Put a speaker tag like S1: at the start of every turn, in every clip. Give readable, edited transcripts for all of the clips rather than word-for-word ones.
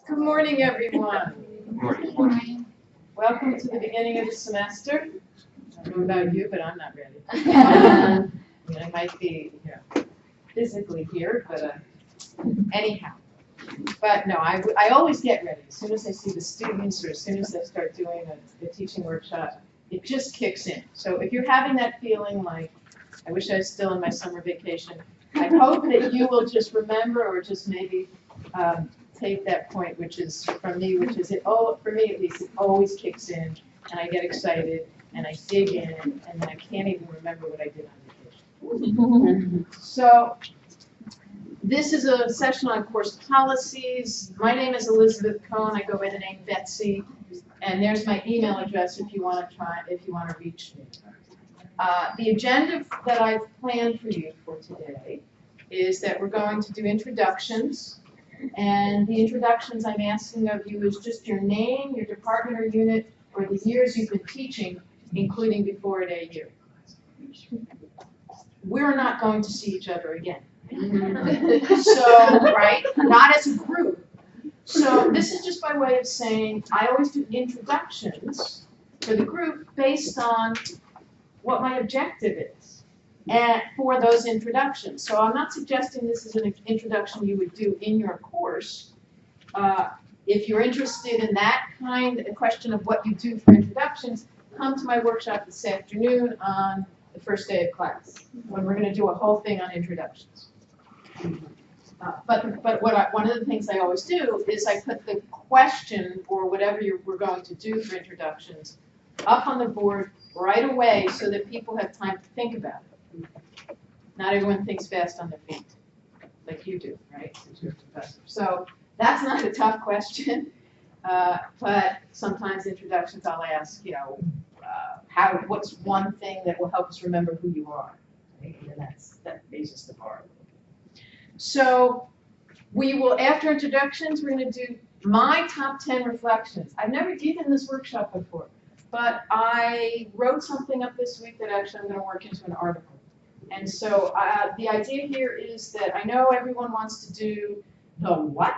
S1: Good morning, everyone.
S2: Good morning.
S1: Welcome to the beginning of the semester. I don't know about you, but I'm not ready. I mean, I might be physically here, but anyhow. But no, I always get ready. As soon as I see the students or as soon as I start doing a teaching workshop, it just kicks in. So if you're having that feeling like, I wish I was still in my summer vacation, I hope that you will just remember or just maybe take that point, which is from me, which is for me at least, it always kicks in, and I get excited, and I dig in, and then I can't even remember what I did on vacation. So this is a session on course policies. My name is Elizabeth Cohn. I go by the name Betsy, and there's my email address if you want to reach me. The agenda that I've planned for you for today is that we're going to do introductions. And the introductions I'm asking of you is just your name, your department or unit, or the years you've been teaching, including before at AU. We're not going to see each other again. So, right, not as a group. So this is just by way of saying I always do introductions for the group based on what my objective is. And for those introductions. So I'm not suggesting this is an introduction you would do in your course. If you're interested in that kind of question of what you do for introductions, come to my workshop this afternoon on the first day of class, when we're going to do a whole thing on introductions. But one of the things I always do is I put the question or whatever we're going to do for introductions up on the board right away so that people have time to think about it. Not everyone thinks fast on their feet, like you do, right? Since you're a professor. So that's not a tough question, but sometimes introductions I'll ask, what's one thing that will help us remember who you are? Right? And that raises the bar a little bit. So we will, after introductions, we're going to do my top 10 reflections. I've never given this workshop before, but I wrote something up this week that actually I'm going to work into an article. And so the idea here is that I know everyone wants to do the what,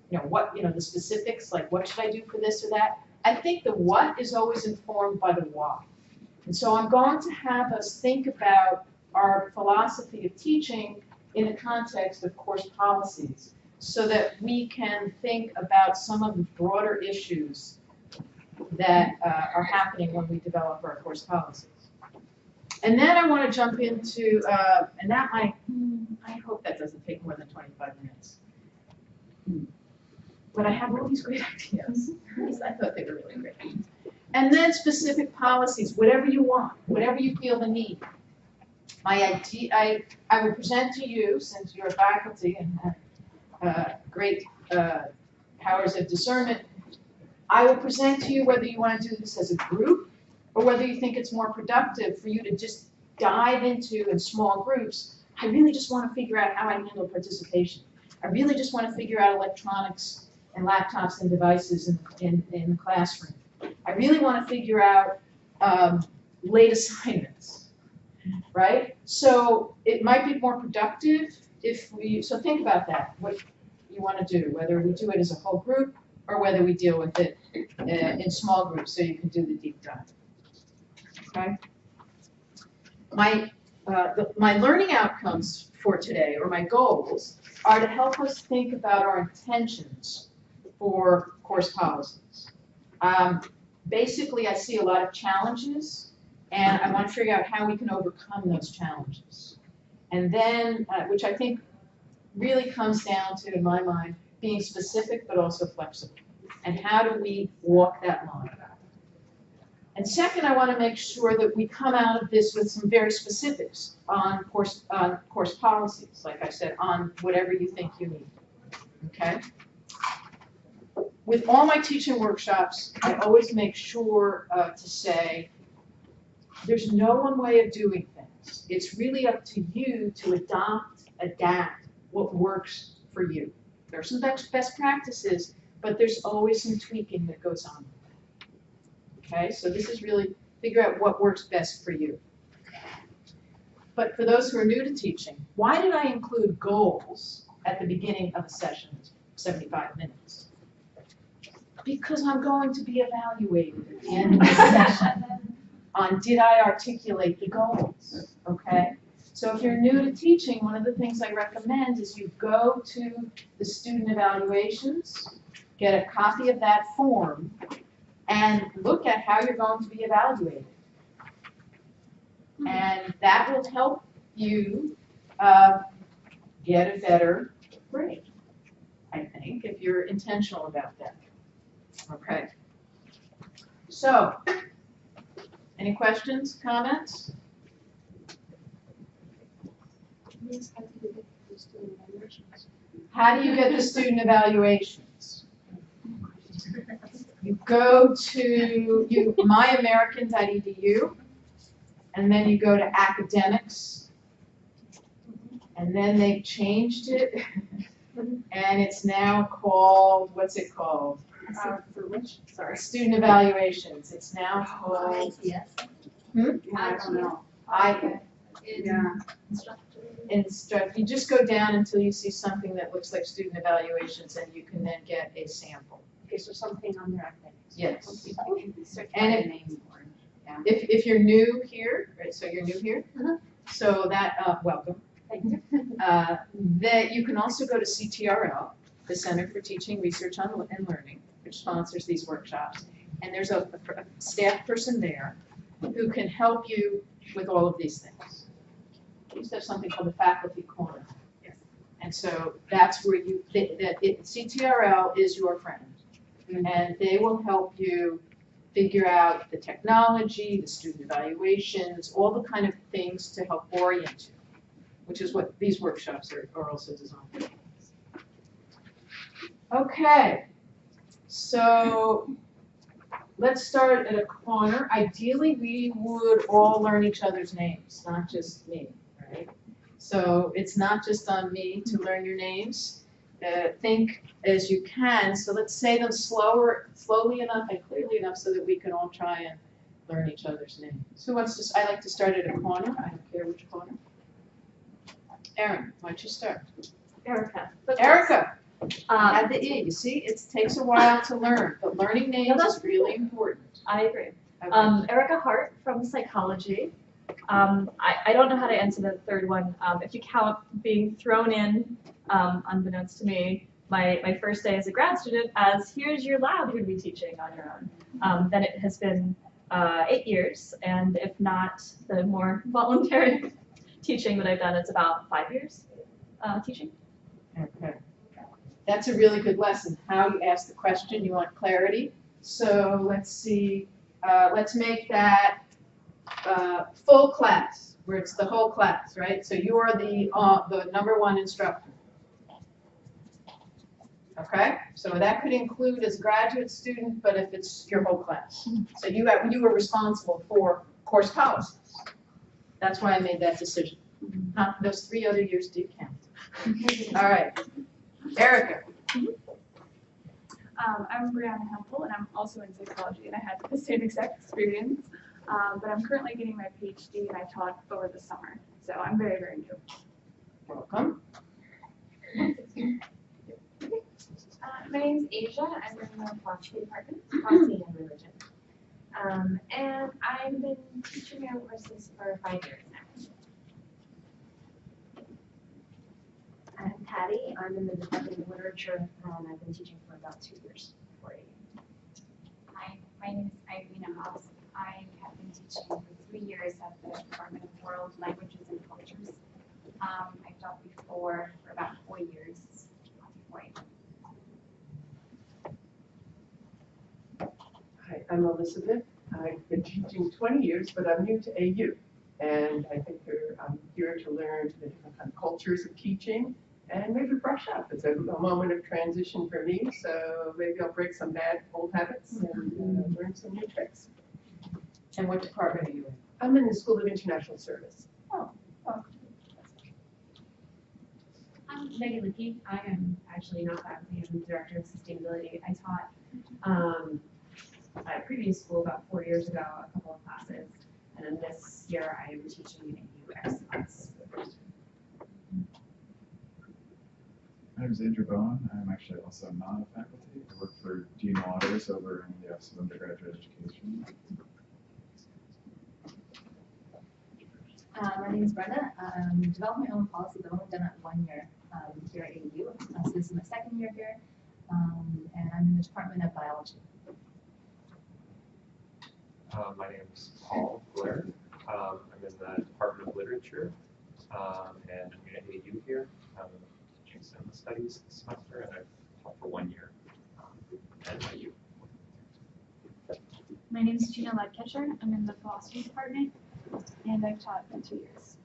S1: the specifics, like what should I do for this or that. I think the what is always informed by the why. And so I'm going to have us think about our philosophy of teaching in the context of course policies so that we can think about some of the broader issues that are happening when we develop our course policies. And then I want to jump into, and that I hope that doesn't take more than 25 minutes. But I have all these great ideas. I thought they were really great. And then specific policies, whatever you want, whatever you feel the need. I will present to you, since you're faculty and have great powers of discernment, I will present to you whether you want to do this as a group or whether you think it's more productive for you to just dive into in small groups. I really just want to figure out how I handle participation. I really just want to figure out electronics and laptops and devices in the classroom. I really want to figure out late assignments, right? So it might be more productive so think about that, what you want to do, whether we do it as a whole group or whether we deal with it in small groups so you can do the deep dive. Okay. My learning outcomes for today, or my goals, are to help us think about our intentions for course policies. Basically, I see a lot of challenges, and I want to figure out how we can overcome those challenges. And then, which I think really comes down to, in my mind, being specific but also flexible. And how do we walk that line? And second, I want to make sure that we come out of this with some very specifics on course policies, like I said, on whatever you think you need. Okay? With all my teaching workshops, I always make sure to say, there's no one way of doing things. It's really up to you to adapt what works for you. There are some best practices, but there's always some tweaking that goes on. Okay, so this is really figure out what works best for you. But for those who are new to teaching, why did I include goals at the beginning of a session, 75 minutes? Because I'm going to be evaluated at the end of the session on did I articulate the goals, okay? So if you're new to teaching, one of the things I recommend is you go to the student evaluations, get a copy of that form, and look at how you're going to be evaluated. And that will help you get a better grade, I think, if you're intentional about that. Okay. So, any questions, comments? How do you get the student evaluations? You go to myamerican.edu, and then you go to academics, and then they've changed it, and it's now called, what's it called?
S2: For which? Sorry.
S1: Student evaluations. It's now called.
S2: Yes.
S1: Hmm?
S2: I don't know.
S1: Instruct. You just go down until you see something that looks like student evaluations, and you can then get a sample.
S2: Okay, so something on their academics.
S1: Yes.
S2: And
S1: if you're new here, right? So you're new here. So that welcome.
S2: Thank you.
S1: That you can also go to CTRL, the Center for Teaching, Research and Learning, which sponsors these workshops, and there's a staff person there who can help you with all of these things. We used to have something called the faculty corner.
S2: Yes.
S1: And so that's where CTRL is your friend. And they will help you figure out the technology, the student evaluations, all the kind of things to help orient you, which is what these workshops are also designed for. Okay, so let's start at a corner. Ideally, we would all learn each other's names, not just me, right? So it's not just on me to learn your names. Think as you can. So let's say them slowly enough and clearly enough so that we can all try and learn each other's names. Who wants to? I like to start at a corner. I don't care which corner. Erin, why don't you start?
S3: Erica.
S1: Erica. Add the E. You see, it takes a while to learn, but learning names is really important.
S3: I agree.
S1: Okay.
S3: Erica Hart from psychology. I don't know how to answer the third one. If you count being thrown in, unbeknownst to me, my first day as a grad student as here's your lab you're going to be teaching on your own. Then it has been 8 years, and if not the more voluntary teaching that I've done, it's about 5 years teaching.
S1: Okay. That's a really good lesson, how you ask the question. You want clarity. So let's see, let's make that full class, where it's the whole class, right? So you are the #1 instructor. Okay? So that could include as a graduate student, but if it's your whole class. So you were responsible for course policies. That's why I made that decision. Not those 3 other years do count. All right. Erica.
S4: I'm Brianna Hempel, and I'm also in psychology, and I had the same exact experience. But I'm currently getting my PhD, and I taught over the summer, so I'm very, very new.
S1: Welcome.
S5: My name's Asia. I'm in the philosophy department, philosophy and religion. And I've been teaching my own courses for 5 years now. I'm Patty. I'm in the Department of Literature, and I've been teaching for about 2 years before you.
S6: Hi, my name is Irina Hobbs. I have been teaching for 3 years at the Department of World Languages and Cultures. I've taught before for about 4 years.
S7: Hi, I'm Elizabeth. I've been teaching 20 years, but I'm new to AU. And I think I'm here to learn the different kind of cultures of teaching and maybe brush up. It's a moment of transition for me, so maybe I'll break some bad old habits and learn some new tricks.
S1: And what department are you in?
S7: I'm in the School of International Service.
S5: I'm Megan Lickey. I am actually not faculty. I'm the Director of Sustainability. I taught at a previous school about 4 years ago a couple of classes. And then this year I am teaching a UX class.
S8: My name is Andrew Bowen. I'm actually also not a faculty. I work for Dean Waters over in the Office of Undergraduate Education.
S9: My name is Brenda. Developed my own policy, but only done it 1 year here at AU. So this is my second year here, and I'm in the Department of Biology.
S10: My name is Paul Blair. I'm in the Department of Literature, and I'm at AU here. I'm teaching cinema studies this semester, and I've taught for 1 year at AU.
S4: My name is Gina Ledketcher. I'm in the philosophy department, and I've taught for 2 years.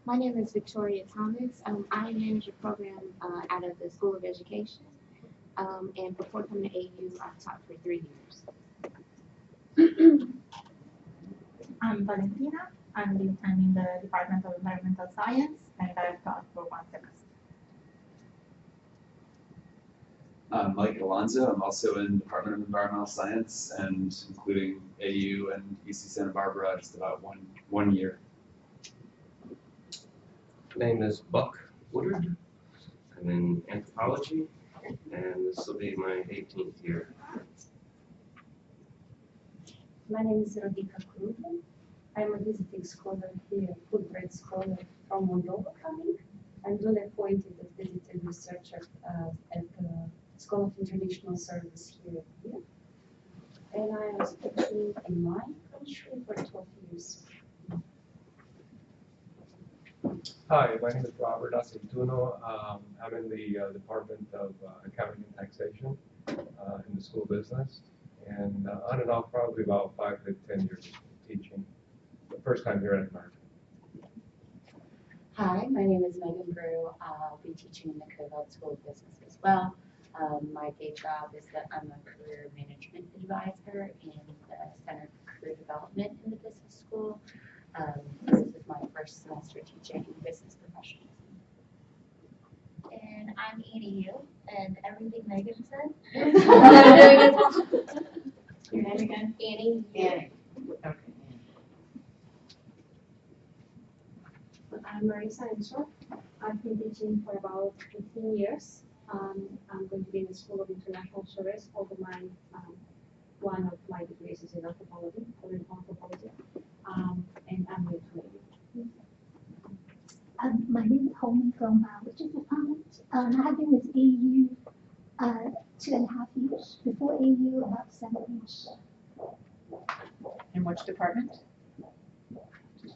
S2: My name is Victoria Thomas. I manage a program out of the School of Education. And before coming to AU, I've taught for 3 years.
S11: I'm Valentina. I'm in the Department of Environmental Science, and I've taught for 1 semester.
S12: I'm Mike Alonso. I'm also in the Department of Environmental Science, and including AU and UC Santa Barbara, just about one year.
S13: My name is Buck Woodard. I'm in anthropology, and this will be my 18th year.
S14: My name is Radhika Krupa. I'm a visiting scholar here, Fulbright scholar from Moldova coming. I'm duly appointed as visiting researcher at the School of International Service here. And I was teaching in my country for 12 years.
S15: Hi, my name is Robert Acentuno. I'm in the Department of Accounting and Taxation in the school business. And on and off, probably about 5 to 10 years of teaching. The first time here at America.
S16: Hi, my name is Megan Brew. I'll be teaching in the Covell School of Business as well. My day job is that I'm a career management advisor in the Center for Career Development in the business school. This is my first semester teaching business professionals.
S17: And I'm EDU, and everything Megan said.
S1: Your name again?
S17: Annie.
S1: Annie. Okay.
S14: I'm Marisa Enso. I've been teaching for about 15 years. I'm going to be in the School of International Service, although one of my degrees is in anthropology, and I'm new to AU.
S11: My name is Holman from Richard Department. I have been with AU 2.5 years. Before AU, about 7 years.
S1: In which department?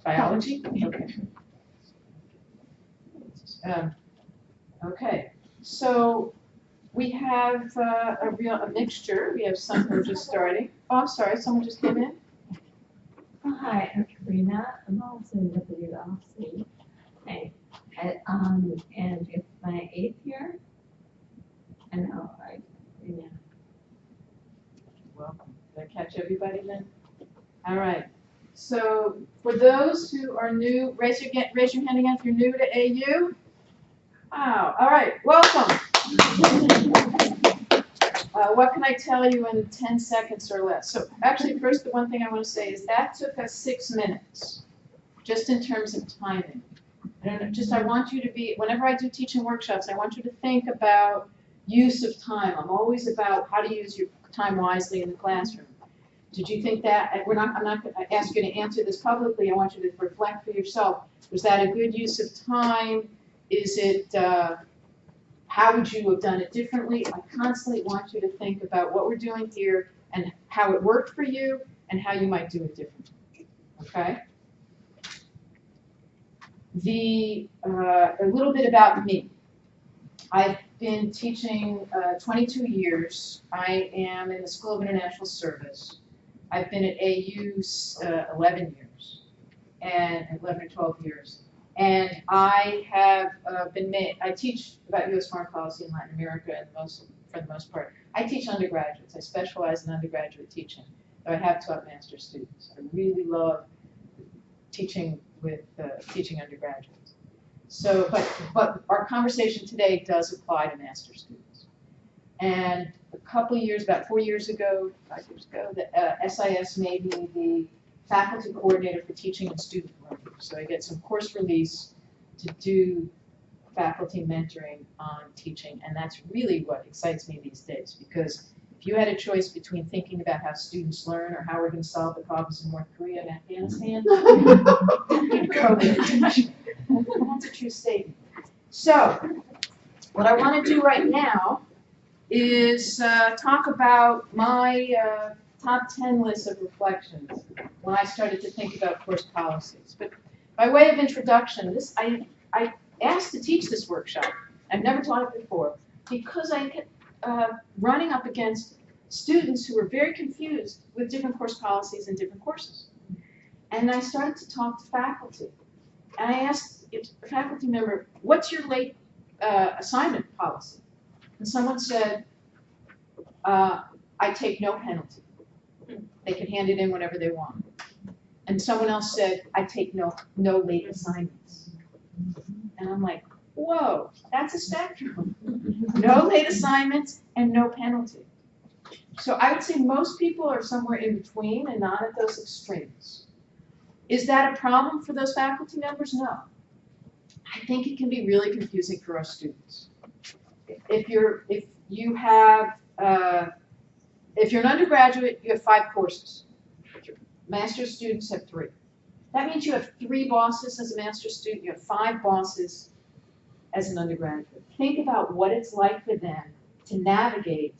S1: Biology? Okay. Okay, so we have a mixture. We have some who are just starting. Oh, I'm sorry, someone just came in.
S18: Hi, I'm Karina. I'm also in WLC. And it's my 8th year. And yeah.
S1: Welcome. Did I catch everybody then? All right. So for those who are new, raise your hand again if you're new to AU. Wow. All right. Welcome. What can I tell you in 10 seconds or less? So actually, first, the one thing I want to say is that took us 6 minutes, just in terms of timing. I want you to be, whenever I do teaching workshops, I want you to think about use of time. I'm always about how to use your time wisely in the classroom. Did you think that, I'm not going to ask you to answer this publicly, I want you to reflect for yourself. Was that a good use of time? Is it, how would you have done it differently? I constantly want you to think about what we're doing here and how it worked for you and how you might do it differently, okay? A little bit about me. I've been teaching 22 years. I am in the School of International Service. I've been at AU 11 years, and 11 or 12 years. And I have I teach about U.S. foreign policy in Latin America for the most part. I teach undergraduates. I specialize in undergraduate teaching, though I have taught master's students. I really love teaching with teaching undergraduates. So, but our conversation today does apply to master's students. And a couple of years, about 4 years ago, 5 years ago, the SIS made me the faculty coordinator for teaching and student learning. So I get some course release to do faculty mentoring on teaching, and that's really what excites me these days, because if you had a choice between thinking about how students learn or how we're going to solve the problems in North Korea and Afghanistan, you'd go with teaching. That's a true statement. So, what I want to do right now is talk about my top 10 list of reflections when I started to think about course policies. But by way of introduction, I asked to teach this workshop. I've never taught it before because I kept running up against students who were very confused with different course policies in different courses. And I started to talk to faculty. And I asked a faculty member, what's your late assignment policy? And someone said, I take no penalty. They can hand it in whenever they want. And someone else said, I take no late assignments. And I'm like, whoa, that's a spectrum. No late assignments and no penalty. So I would say most people are somewhere in between and not at those extremes. Is that a problem for those faculty members? No. I think it can be really confusing for our students. If you're an undergraduate, you have 5 courses. Master's students have 3. That means you have 3 bosses as a master's student. You have 5 bosses as an undergraduate. Think about what it's like for them to navigate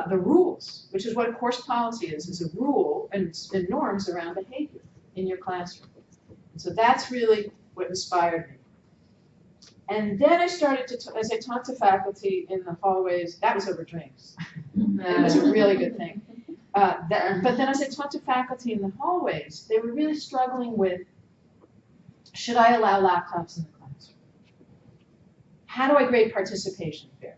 S1: the rules, which is what a course policy is a rule and norms around behavior in your classroom. And so that's really what inspired me. And then I started to, as I talked to faculty in the hallways, that was over drinks. It was a really good thing. But then as I talked to faculty in the hallways, they were really struggling with, should I allow laptops in the classroom? How do I grade participation fairly?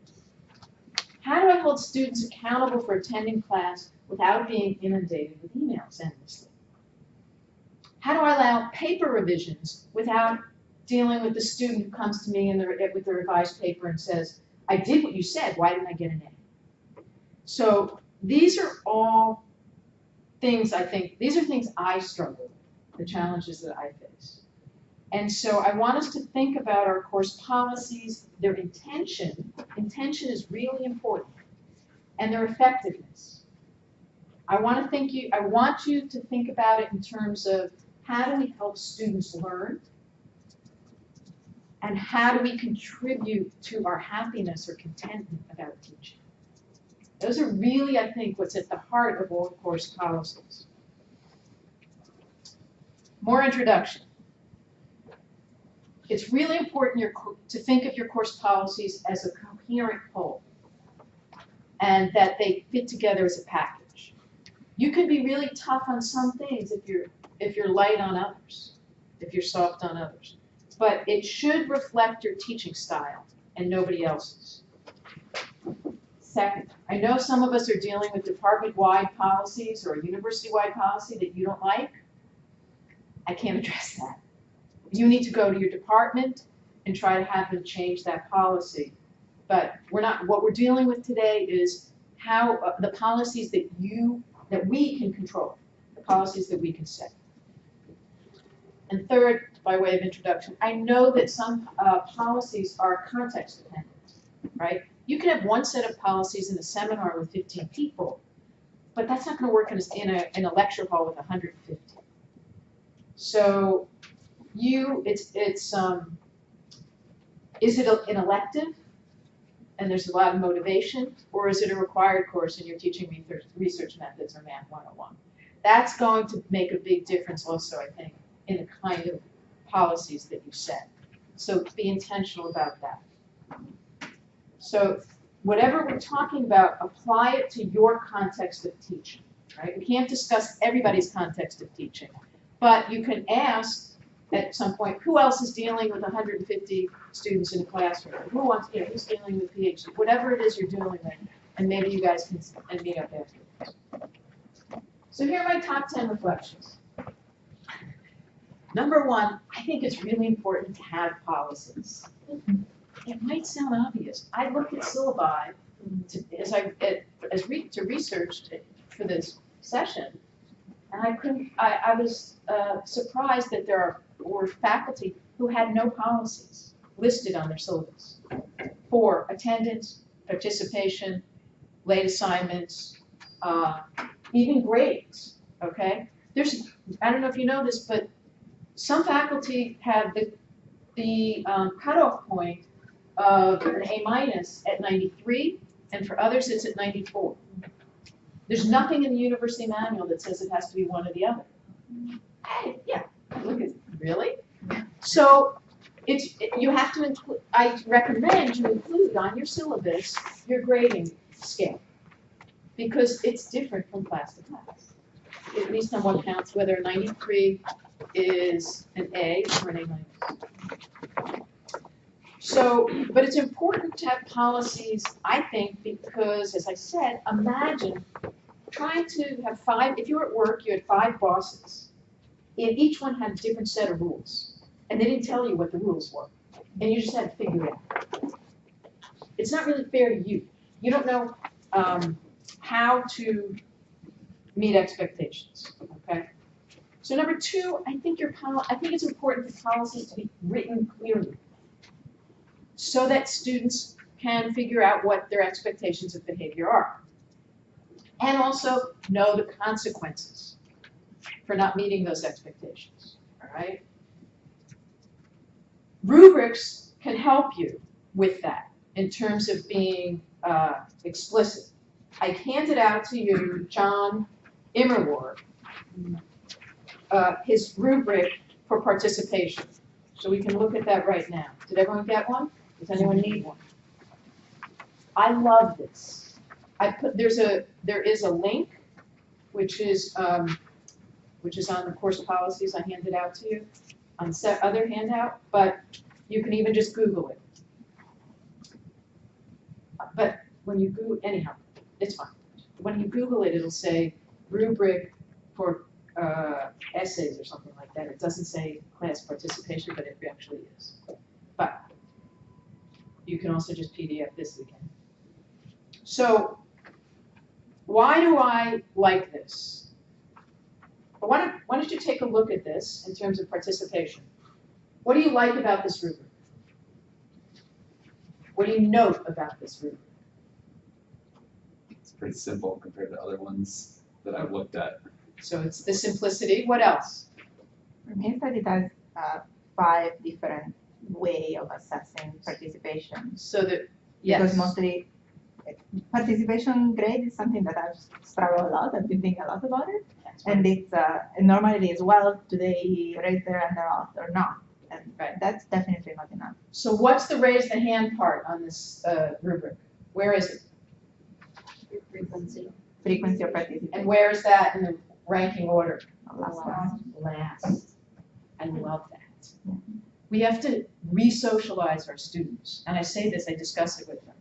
S1: How do I hold students accountable for attending class without being inundated with emails endlessly? How do I allow paper revisions without dealing with the student who comes to me with the revised paper and says, I did what you said, why didn't I get an A? So these are all things these are things I struggle with, the challenges that I face. And so I want us to think about our course policies, their intention. Intention is really important, and their effectiveness. I want you to think about it in terms of how do we help students learn, and how do we contribute to our happiness or contentment about teaching. Those are really, I think, what's at the heart of all course policies. More introduction. It's really important to think of your course policies as a coherent whole, and that they fit together as a package. You can be really tough on some things if you're light on others, if you're soft on others. But it should reflect your teaching style and nobody else's. Second, I know some of us are dealing with department-wide policies or university-wide policy that you don't like. I can't address that. You need to go to your department and try to have them change that policy. But what we're dealing with today is how the policies that we can control, the policies that we can set. And third, by way of introduction, I know that some policies are context dependent, right? You can have one set of policies in a seminar with 15 people, but that's not going to work in a lecture hall with 150. So is it an elective and there's a lot of motivation, or is it a required course and you're teaching research methods or Math 101? That's going to make a big difference also, I think, in the kind of policies that you set. So be intentional about that. So whatever we're talking about, apply it to your context of teaching, right? We can't discuss everybody's context of teaching, but you can ask at some point, who else is dealing with 150 students in a classroom? Who's dealing with PhD? Whatever it is you're dealing with, and maybe you guys can meet up afterwards. So here are my top 10 reflections. Number 1, I think it's really important to have policies. It might sound obvious. I looked at syllabi to research for this session, and I was surprised that there were faculty who had no policies. listed on their syllabus for attendance, participation, late assignments, even grades, okay? I don't know if you know this, but some faculty have the cutoff point of an A- at 93, and for others it's at 94. There's nothing in the university manual that says it has to be one or the other. Hey, yeah, look at, really? So you have to include, I recommend you include on your syllabus your grading scale, because it's different from class to class. At least on what counts, whether a 93 is an A or an A-. So, but it's important to have policies, I think, because, as I said, imagine trying to have if you were at work, you had 5 bosses, and each one had a different set of rules, and they didn't tell you what the rules were, and you just had to figure it out. It's not really fair to you. You don't know how to meet expectations, okay? So number 2, I think it's important for policies to be written clearly so that students can figure out what their expectations of behavior are. And also know the consequences for not meeting those expectations, all right? Rubrics can help you with that in terms of being explicit. I handed out to you John Immerwar, his rubric for participation. So we can look at that right now. Did everyone get one? Does anyone need one? I love this. There is a link, which is on the course policies I handed out to you on other handout, but you can even just Google it. But when you Google, anyhow, it's fine. When you Google it, it'll say rubric for essays or something like that. It doesn't say class participation, but it actually is. But you can also just PDF this again. So why do I like this? Well, why don't you take a look at this in terms of participation? What do you like about this rubric? What do you note about this rubric?
S12: It's pretty simple compared to other ones that I've looked at.
S1: So it's the simplicity. What else?
S19: For me, it's that it has 5 different ways of assessing participation.
S1: So that, yes.
S19: Because mostly participation grade is something that I've struggled a lot. I've been thinking a lot about it. And it's normally it is, well, do they raise their hand or not? And that's definitely not enough.
S1: So what's the raise the hand part on this rubric? Where is it?
S19: Frequency. Frequency of participation.
S1: And where is that in the ranking order?
S19: Last.
S1: I love that. Yeah. We have to re-socialize our students. And I say this, I discuss it with them.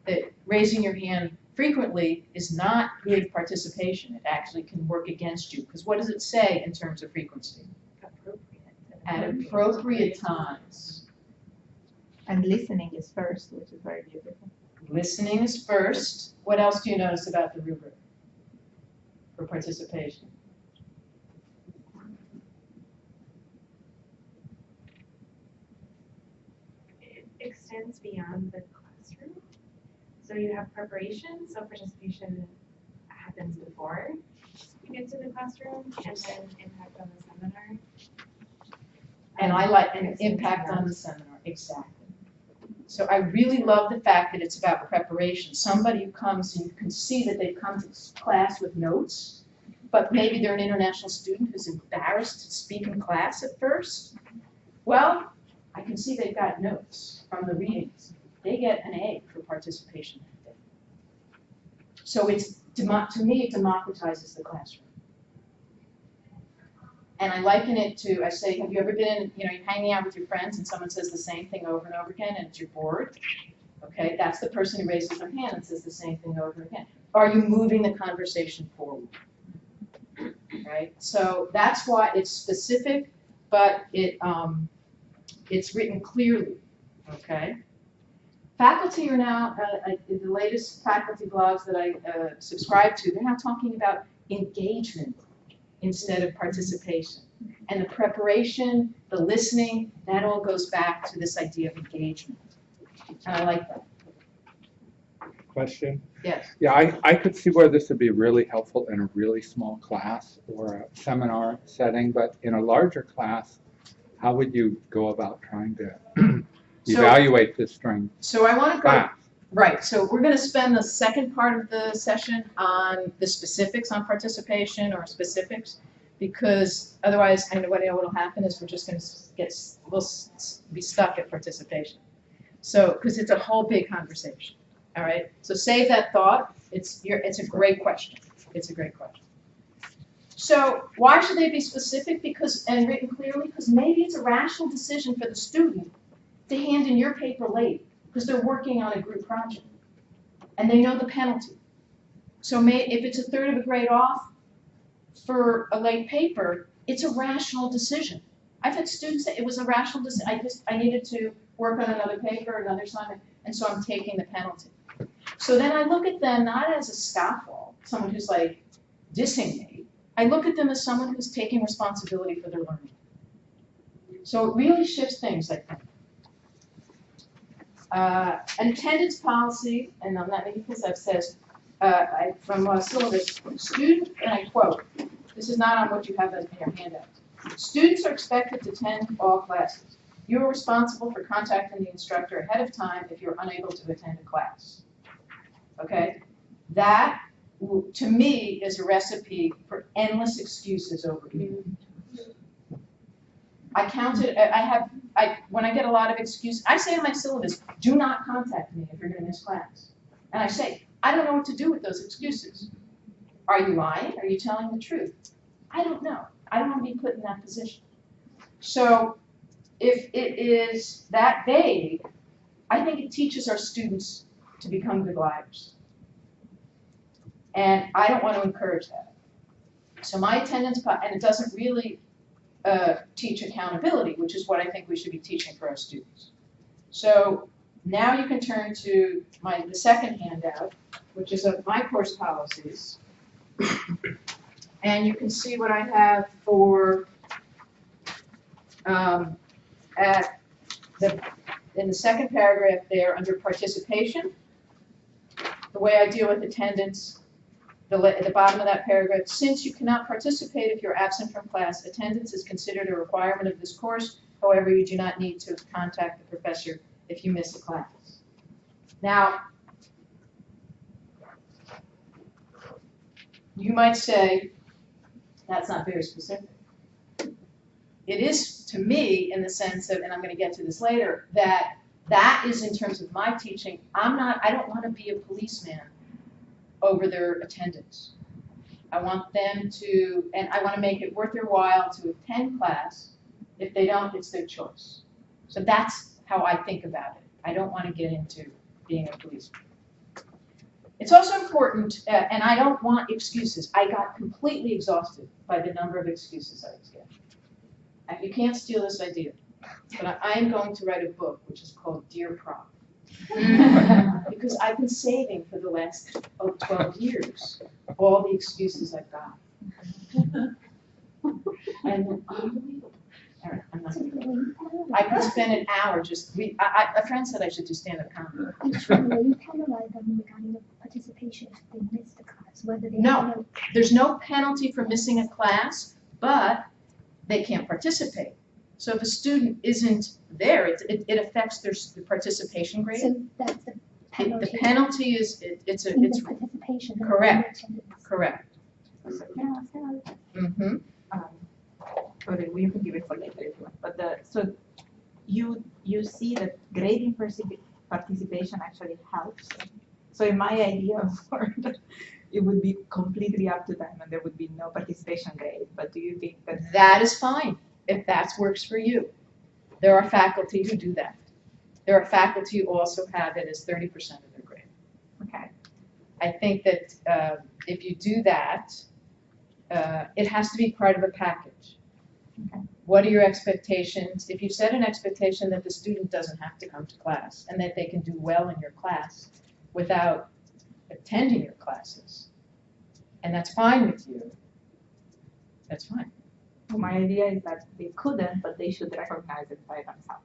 S1: That raising your hand frequently is not good participation. It actually can work against you. Because what does it say in terms of frequency? At appropriate times.
S19: And listening is first, which is very beautiful.
S1: Listening is first. What else do you notice about the rubric for participation?
S5: It extends beyond the classroom. So you have preparation, so participation happens before you get to the classroom, and then impact on the seminar.
S1: And I like an impact on the seminar, exactly. So I really love the fact that it's about preparation. Somebody who comes and you can see that they've come to class with notes, but maybe they're an international student who's embarrassed to speak in class at first. Well, I can see they've got notes from the readings. They get an A for participation that day. So it's, to me, it democratizes the classroom. And I liken it to, I say, have you ever been, you're hanging out with your friends and someone says the same thing over and over again and you're bored? Okay, that's the person who raises their hand and says the same thing over again. Are you moving the conversation forward? Right? So that's why it's specific, but it's written clearly. Okay? Faculty are now, the latest faculty blogs that I subscribe to, they're now talking about engagement instead of participation. And the preparation, the listening, that all goes back to this idea of engagement. And I like that.
S20: Question?
S1: Yes.
S20: Yeah, I could see where this would be really helpful in a really small class or a seminar setting, but in a larger class, how would you go about trying to evaluate this during
S1: So I want to go,
S20: class?
S1: right, so we're going to spend the second part of the session on the specifics on participation or specifics, because otherwise, I know what will happen is we're just going to we'll be stuck at participation. So, because it's a whole big conversation, all right? So save that thought. It's a great question. It's a great question. So why should they be specific? Because, and written clearly, because maybe it's a rational decision for the student to hand in your paper late because they're working on a group project and they know the penalty. So if it's a third of a grade off for a late paper, it's a rational decision. I've had students say it was a rational decision. I needed to work on another paper, another assignment, and so I'm taking the penalty. So then I look at them not as a scofflaw, someone who's like dissing me. I look at them as someone who's taking responsibility for their learning. So it really shifts things, I think. An attendance policy, and I'm not making this up, says from a syllabus, student, and I quote, this is not on what you have in your handout. Students are expected to attend all classes. You are responsible for contacting the instructor ahead of time if you're unable to attend a class. Okay? That, to me, is a recipe for endless excuses over here. I counted, when I get a lot of excuses, I say in my syllabus, do not contact me if you're going to miss class. And I say, I don't know what to do with those excuses. Are you lying? Are you telling the truth? I don't know. I don't want to be put in that position. So if it is that vague, I think it teaches our students to become good liars. And I don't want to encourage that. So my attendance, and it doesn't really teach accountability, which is what I think we should be teaching for our students. So now you can turn to the second handout, which is of my course policies. And you can see what I have for in the second paragraph there under participation, the way I deal with attendance, at the bottom of that paragraph, since you cannot participate if you're absent from class, attendance is considered a requirement of this course. However, you do not need to contact the professor if you miss a class. Now, you might say, that's not very specific. It is to me in the sense of, and I'm going to get to this later, that is in terms of my teaching. I don't want to be a policeman over their attendance. I want them to, and I want to make it worth their while to attend class. If they don't, it's their choice. So that's how I think about it. I don't want to get into being a policeman. It's also important, and I don't want excuses. I got completely exhausted by the number of excuses I was getting. You can't steal this idea, but I am going to write a book which is called Dear Prof. Because I've been saving for the last 12 years all the excuses I've got. And unbelievable. All right, I'm not I could spend an hour just, a friend said I should do stand-up comedy.
S11: You penalize them regarding the participation if they miss the class, whether they
S1: No, there's no penalty for missing a class, but they can't participate. So if a student isn't there, it affects their participation grade.
S11: So that's the penalty.
S1: The penalty is, it's
S11: participation.
S1: Correct, correct.
S19: Mm-hmm. Okay, we can give it for later if you want. But so you see that grading participation actually helps. So in my idea of world, it would be completely up to them and there would be no participation grade. But do you think that
S1: that is fine if that works for you? There are faculty who do that. There are faculty who also have it as 30% of their grade.
S19: Okay.
S1: I think that if you do that, it has to be part of a package.
S19: Okay.
S1: What are your expectations? If you set an expectation that the student doesn't have to come to class and that they can do well in your class without attending your classes, and that's fine with you, That's fine.
S19: My idea is that they couldn't, but they should recognize it by themselves,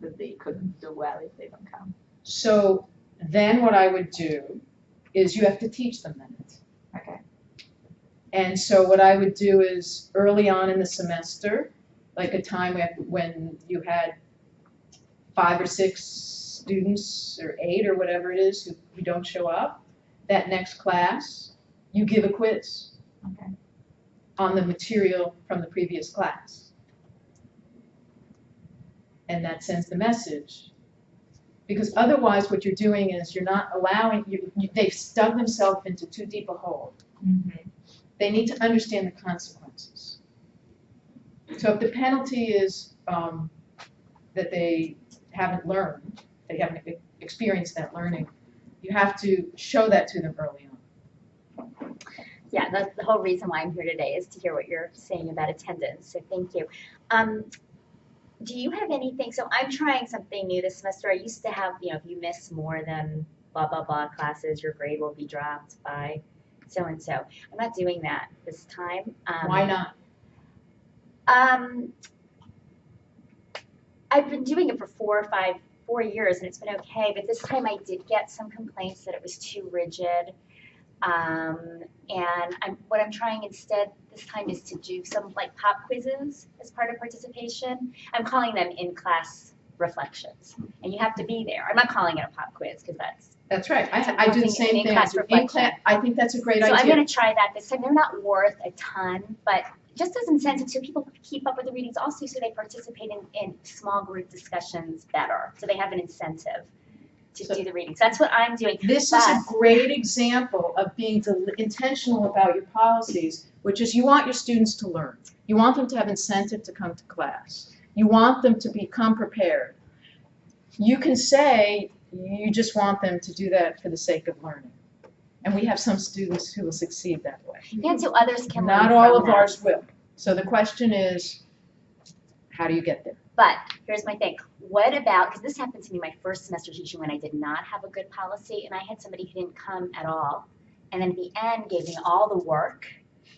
S19: that they couldn't do well if they don't come.
S1: So then what I would do is you have to teach them that.
S19: Okay.
S1: And so what I would do is early on in the semester, like a time when you had 5 or 6 students or 8 or whatever it is who don't show up, that next class, you give a quiz on the material from the previous class. And that sends the message. Because otherwise what you're doing is you're not allowing, they've dug themselves into too deep a hole.
S19: Mm-hmm.
S1: They need to understand the consequences. So if the penalty is that they haven't learned, they haven't experienced that learning, you have to show that to them early on.
S21: Yeah, that's the whole reason why I'm here today, is to hear what you're saying about attendance, so thank you. Do you have anything, so I'm trying something new this semester. I used to have, if you miss more than blah, blah, blah classes, your grade will be dropped by so-and-so. I'm not doing that this time.
S1: Why not?
S21: I've been doing it for 4 years, and it's been okay, but this time I did get some complaints that it was too rigid. And what I'm trying instead this time is to do some like pop quizzes as part of participation. I'm calling them in-class reflections, and you have to be there. I'm not calling it a pop quiz because
S1: that's right. I do the same thing. I think that's a great idea.
S21: So I'm going to try that this time. They're not worth a ton, but just as incentive so people keep up with the readings, also so they participate in small group discussions better, so they have an incentive to do the readings. That's what I'm doing.
S1: This is a great example of being intentional about your policies, which is you want your students to learn. You want them to have incentive to come to class. You want them to become prepared. You can say you just want them to do that for the sake of learning. And we have some students who will succeed that way.
S21: And so others can learn
S1: Not all
S21: from
S1: of
S21: that.
S1: ours will. So the question is, how do you get there?
S21: But here's my thing. What about, because this happened to me my first semester teaching when I did not have a good policy, and I had somebody who didn't come at all, and then at the end gave me all the work.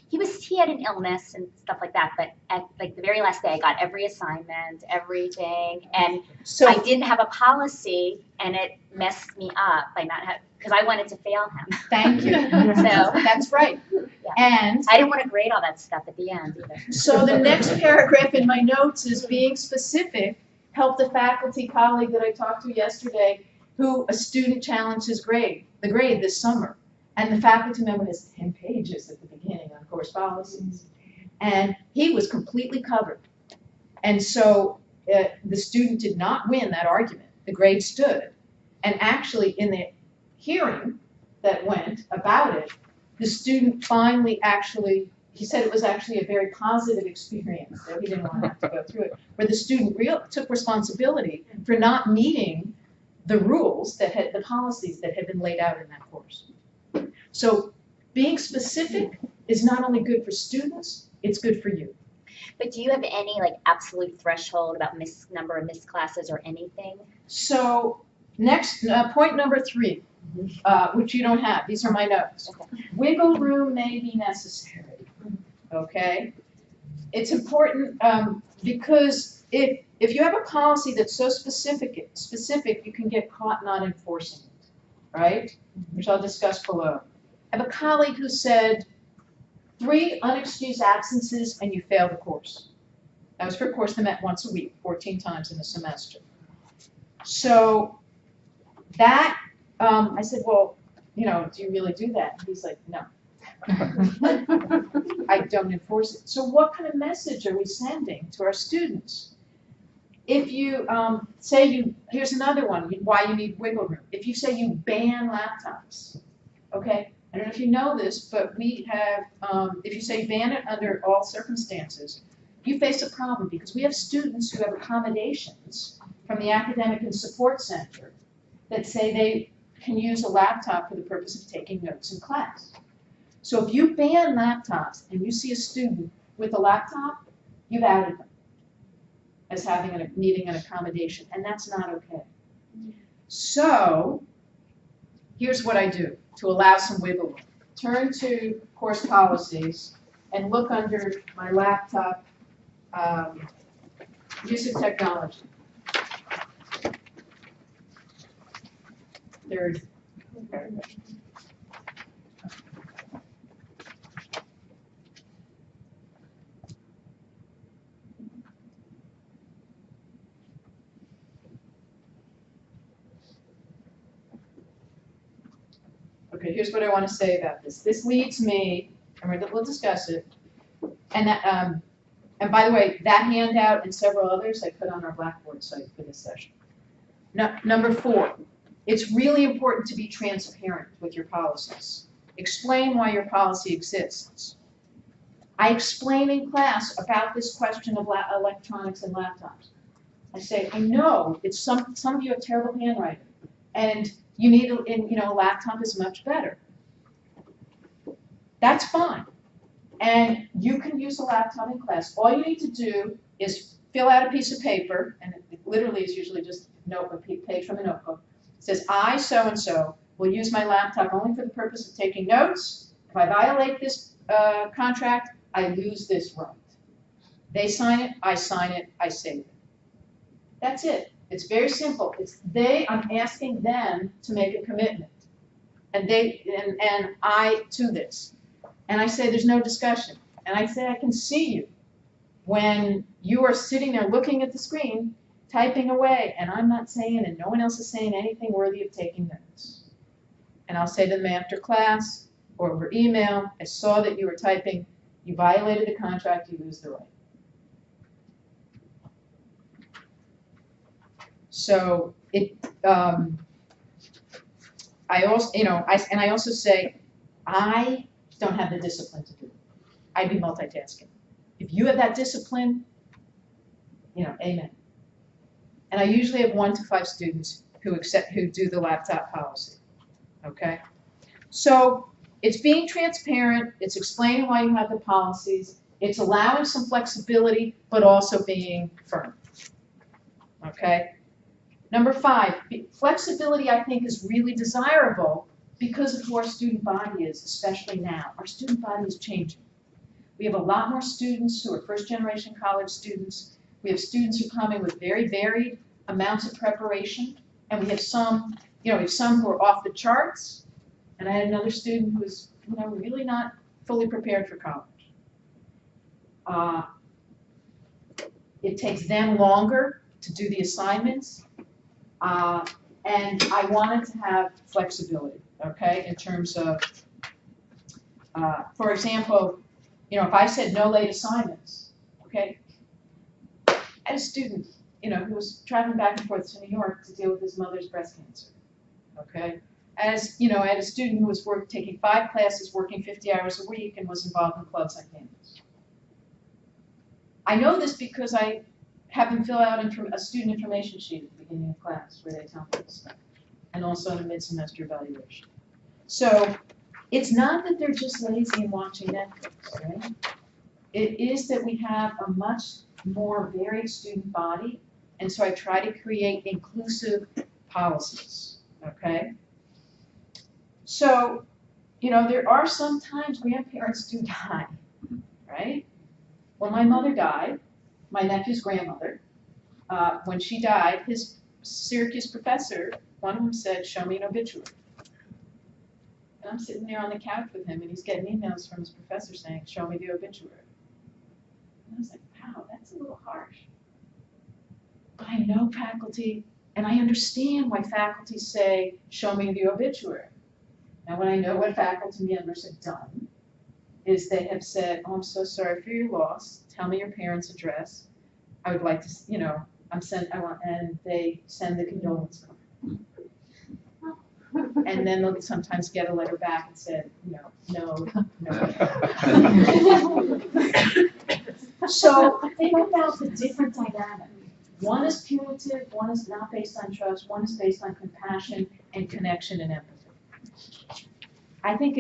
S21: He had an illness and stuff like that, but at like the very last day I got every assignment, everything, and so I didn't have a policy, and it messed me up by not having, because I wanted to fail him.
S1: Thank you.
S21: So
S1: that's right.
S21: Yeah.
S1: And
S21: I didn't want to grade all that stuff at the end either.
S1: So the next paragraph in my notes is being specific. Helped a faculty colleague that I talked to yesterday who a student challenged his grade, the grade this summer. And the faculty member has 10 pages at the beginning on course policies. And he was completely covered. And so the student did not win that argument. The grade stood. And actually in the hearing that went about it, the student finally he said it was actually a very positive experience, that he didn't want to have to go through it, where the student took responsibility for not meeting the rules the policies that had been laid out in that course. So being specific is not only good for students, it's good for you.
S21: But do you have any like absolute threshold about number of missed classes or anything?
S1: So next, point number 3, which you don't have. These are my notes. Okay. Wiggle room may be necessary. Okay? It's important because if you have a policy that's so specific, you can get caught not enforcing it, right? Which I'll discuss below. I have a colleague who said 3 unexcused absences and you fail the course. That was for a course that met once a week, 14 times in the semester. So that, I said, well, do you really do that? And he's like, no. I don't enforce it. So what kind of message are we sending to our students? If you here's another one, why you need wiggle room. If you say you ban laptops, okay? I don't know if you know this, but we have, if you say ban it under all circumstances, you face a problem because we have students who have accommodations from the Academic and Support Center that say they can use a laptop for the purpose of taking notes in class. So if you ban laptops and you see a student with a laptop, you've outed them as needing an accommodation, and that's not okay. So here's what I do to allow some wiggle room. Turn to course policies and look under my laptop, use of technology. There's, okay, here's what I want to say about this. This leads me, and we'll discuss it. And by the way, that handout and several others I put on our Blackboard site for this session. Number 4, it's really important to be transparent with your policies. Explain why your policy exists. I explain in class about this question of electronics and laptops. I say, I know it's some of you have terrible handwriting, and you need, a laptop is much better. That's fine. And you can use a laptop in class. All you need to do is fill out a piece of paper, and it literally is usually just a page from a notebook. It says, I, so-and-so, will use my laptop only for the purpose of taking notes. If I violate this contract, I lose this right. They sign it, I save it. That's it. It's very simple. I'm asking them to make a commitment. And I to this. And I say there's no discussion. And I say I can see you when you are sitting there looking at the screen, typing away, and I'm not saying, and no one else is saying anything worthy of taking notes. And I'll say to them after class or over email, I saw that you were typing, you violated the contract, you lose the right. So I also say, I don't have the discipline to do it. I'd be multitasking. If you have that discipline, amen. And I usually have 1 to 5 students who do the laptop policy. Okay? So it's being transparent, it's explaining why you have the policies, it's allowing some flexibility, but also being firm. Okay? Number 5, flexibility I think is really desirable because of who our student body is, especially now. Our student body is changing. We have a lot more students who are first-generation college students. We have students who come in with very varied amounts of preparation, and we have some who are off the charts. And I had another student who was, really not fully prepared for college. It takes them longer to do the assignments, and I wanted to have flexibility, okay, in terms of, for example, if I said no late assignments, okay, I had a student, who was traveling back and forth to New York to deal with his mother's breast cancer, okay. I had a student who was taking 5 classes, working 50 hours a week, and was involved in clubs on campus. I know this because I have them fill out a student information sheet at the beginning of class where they tell me this stuff, and also in a mid-semester evaluation. So it's not that they're just lazy and watching Netflix, right? It is that we have a much more varied student body, and so I try to create inclusive policies, okay? So, there are sometimes grandparents do die, right? When my mother died, my nephew's grandmother, when she died, his Syracuse professor, one of them said, show me an obituary. And I'm sitting there on the couch with him, and he's getting emails from his professor saying, show me the obituary. And I was like, wow, that's a little harsh. But I know faculty, and I understand why faculty say, show me the obituary. Now, when I know what faculty members have done, is they have said, oh, I'm so sorry for your loss. Tell me your parents' address. I would like to, and they send the condolence card. And then they'll sometimes get a letter back and say, no. So think about the different dynamic. One is punitive, one is not based on trust, one is based on compassion and connection and empathy. I think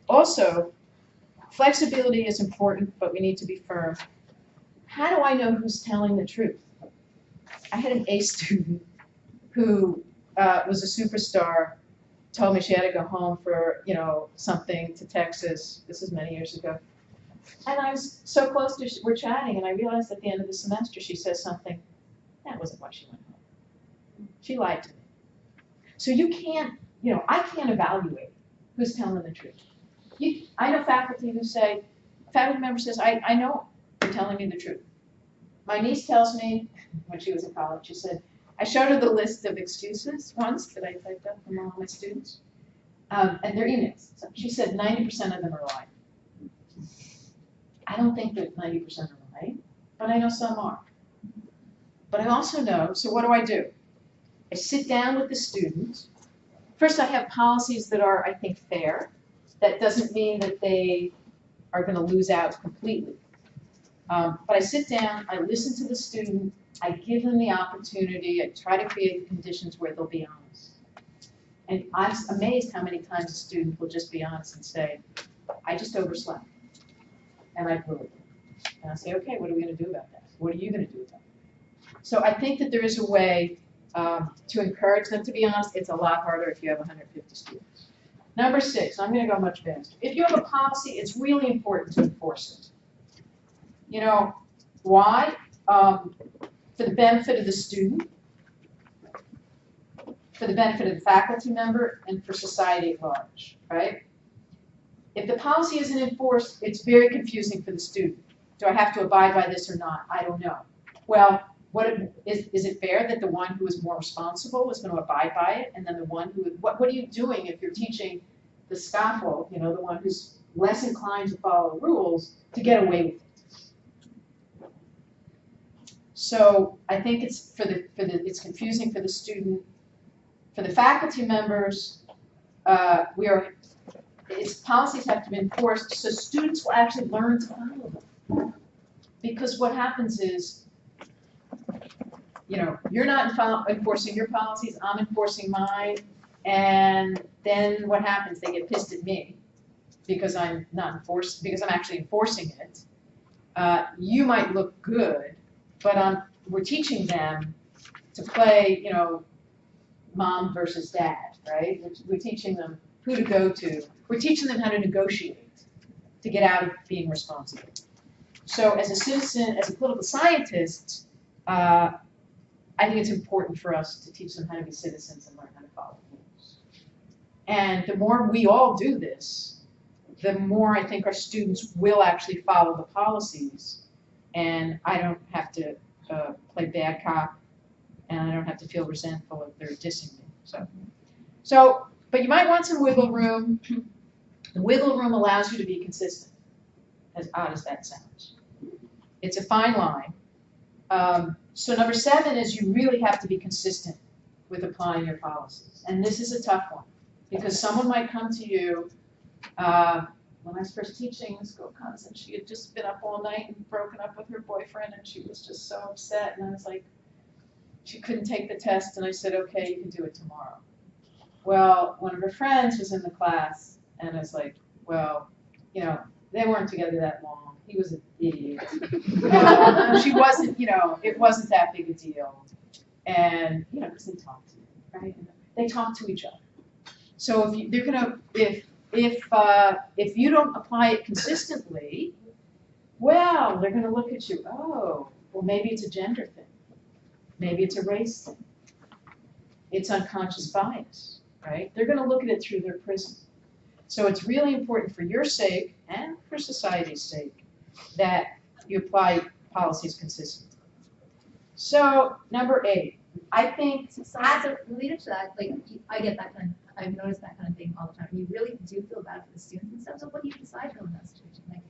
S1: also, flexibility is important, but we need to be firm. How do I know who's telling the truth? I had an A student who was a superstar, told me she had to go home for, something to Texas. This is many years ago. And I was so close to, we're chatting, and I realized at the end of the semester, she says something, that wasn't why she went home. She lied to me. So you can't, I can't evaluate who's telling the truth. I know faculty who say, a faculty member says, I know you're telling me the truth. My niece tells me, when she was in college, she said, I showed her the list of excuses once that I typed up from all my students, and their emails. So she said 90% of them are lying. I don't think that 90% are lying, but I know some are. But I also know, so what do? I sit down with the student. First, I have policies that are, I think, fair. That doesn't mean that they are going to lose out completely. But I sit down, I listen to the student, I give them the opportunity, I try to create the conditions where they'll be honest. And I'm amazed how many times a student will just be honest and say, I just overslept, and I blew it. And I say, okay, what are we going to do about that? What are you going to do about it? So I think that there is a way to encourage them to be honest. It's a lot harder if you have 150 students. Number 6, I'm going to go much faster. If you have a policy, it's really important to enforce it. Why? For the benefit of the student, for the benefit of the faculty member, and for society at large, right? If the policy isn't enforced, it's very confusing for the student. Do I have to abide by this or not? I don't know. Well, is it fair that the one who is more responsible is going to abide by it, and then the one who, what are you doing if you're teaching the scofflaw, the one who's less inclined to follow rules, to get away with it? So I think it's it's confusing for the student, for the faculty members. Policies have to be enforced, so students will actually learn to follow them. Because what happens is, you're not enforcing your policies, I'm enforcing mine, and then what happens? They get pissed at me because I'm actually enforcing it. You might look good, but we're teaching them to play, mom versus dad, right? We're teaching them who to go to. We're teaching them how to negotiate to get out of being responsible. So as a citizen, as a political scientist, I think it's important for us to teach them how to be citizens and learn how to follow rules. And the more we all do this, the more I think our students will actually follow the policies, and I don't have to play bad cop, and I don't have to feel resentful if they're dissing me. But you might want some wiggle room. The wiggle room allows you to be consistent, as odd as that sounds. It's a fine line. So number 7 is you really have to be consistent with applying your policies. And this is a tough one, because someone might come to you, when I was first teaching in school consent, she had just been up all night and broken up with her boyfriend, and she was just so upset, and I was like, she couldn't take the test, and I said, okay, you can do it tomorrow. Well, one of her friends was in the class, and I was like, well, they weren't together that long. He was an idiot. She wasn't, it wasn't that big a deal. And, because they talk to you, right? They talk to each other. So if you don't apply it consistently, well, they're gonna look at you, oh, well, maybe it's a gender thing. Maybe it's a race thing. It's unconscious bias, right? They're gonna look at it through their prism. So it's really important for your sake and for society's sake that you apply policies consistently. So number 8, I think.
S9: So related to that, I get that kind of, I've noticed that kind of thing all the time. You really do feel bad for the students and stuff. So what do you decide from that situation?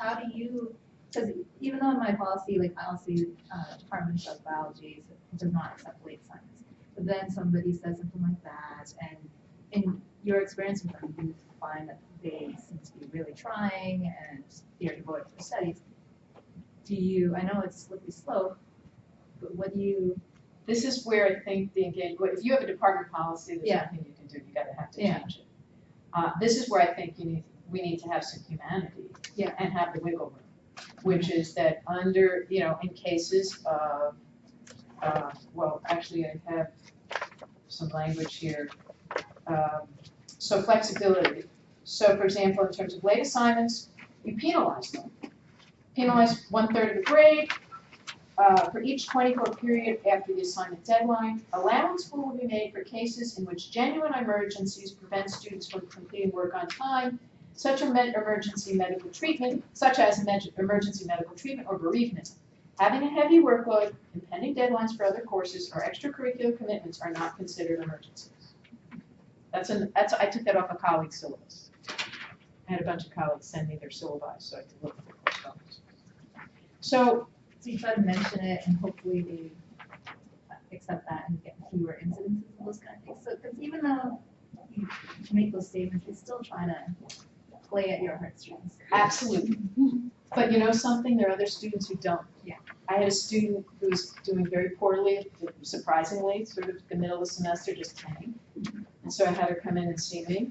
S9: How do you? Because even though in my policy, Department of Biology does not accept late science, but then somebody says something like that, and in your experience with them, you find that they seem to be really trying and they're devoted to their studies. I know it's a slippery slope, but what do you?
S1: This is where I think the engagement, if you have a department policy, there's nothing you can do, you have to change it. This is where I think we need to have some humanity and have the wiggle room, which is that under, in cases of, well, actually I have some language here. So flexibility. So for example, in terms of late assignments, you penalize them. Penalize 1/3 of the grade for each 24 period after the assignment deadline. Allowance will be made for cases in which genuine emergencies prevent students from completing work on time, such as emergency medical treatment or bereavement. Having a heavy workload, impending deadlines for other courses, or extracurricular commitments are not considered emergencies. I took that off a colleague's syllabus. I had a bunch of colleagues send me their syllabi, so I could look for correspondence. So
S9: you try to mention it, and hopefully they accept that and get fewer incidences of those kind of things. So, because even though you make those statements, they're still trying to play at your heartstrings.
S1: absolutely. But you know something? There are other students who don't.
S9: Yeah.
S1: I had a student who was doing very poorly, surprisingly, sort of the middle of the semester, just tanked. And so I had her come in and see me.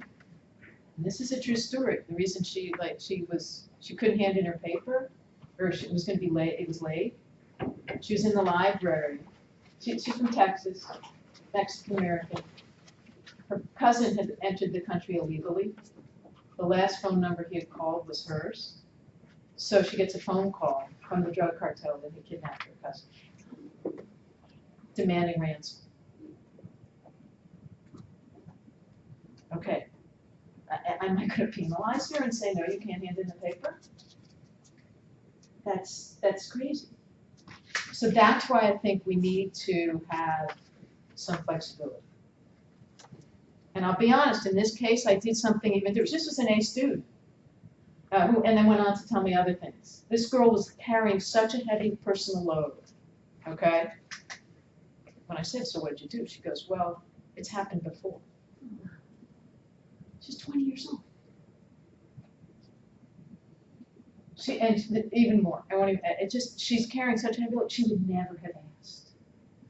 S1: And this is a true story. The reason she couldn't hand in her paper, or she was going to be late. It was late. She was in the library. She's from Texas, Mexican American. Her cousin had entered the country illegally. The last phone number he had called was hers. So she gets a phone call from the drug cartel that he kidnapped her cousin, demanding ransom. Okay, am I going to penalize her and say, no, you can't hand in the paper? That's crazy. So that's why I think we need to have some flexibility. And I'll be honest, in this case, I did something even different. This was an A student, who and then went on to tell me other things. This girl was carrying such a heavy personal load, okay? When I said, so what did you do? She goes, well, it's happened before. She's 20 years old. And even more, she's carrying such a heavy load, she would never have asked.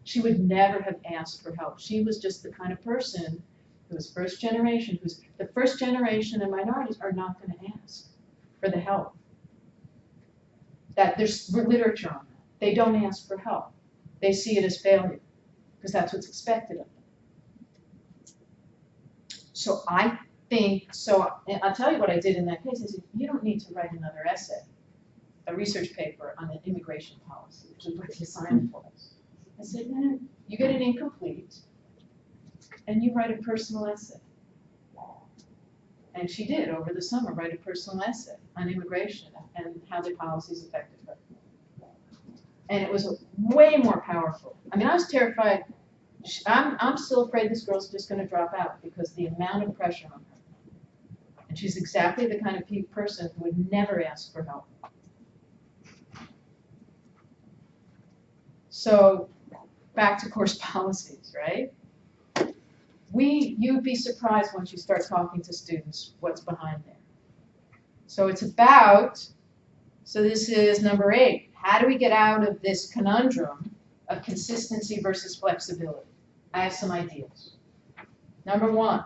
S1: She would never have asked for help. She was just the kind of person who was first generation, the first generation and minorities are not going to ask for the help. That there's literature on that. They don't ask for help. They see it as failure because that's what's expected of them. So I think, I'll tell you what I did in that case. I said, you don't need to write another essay, a research paper on an immigration policy, which is what the assignment was. I said, no, you get it incomplete, and you write a personal essay. And she did, over the summer, write a personal essay on immigration and how the policies affected her. And it was way more powerful. I mean, I was terrified. I'm still afraid this girl's just going to drop out because the amount of pressure on her. And she's exactly the kind of person who would never ask for help. So back to course policies, right? You'd be surprised once you start talking to students what's behind there. So it's about, so this is number 8. How do we get out of this conundrum of consistency versus flexibility? I have some ideas. Number 1,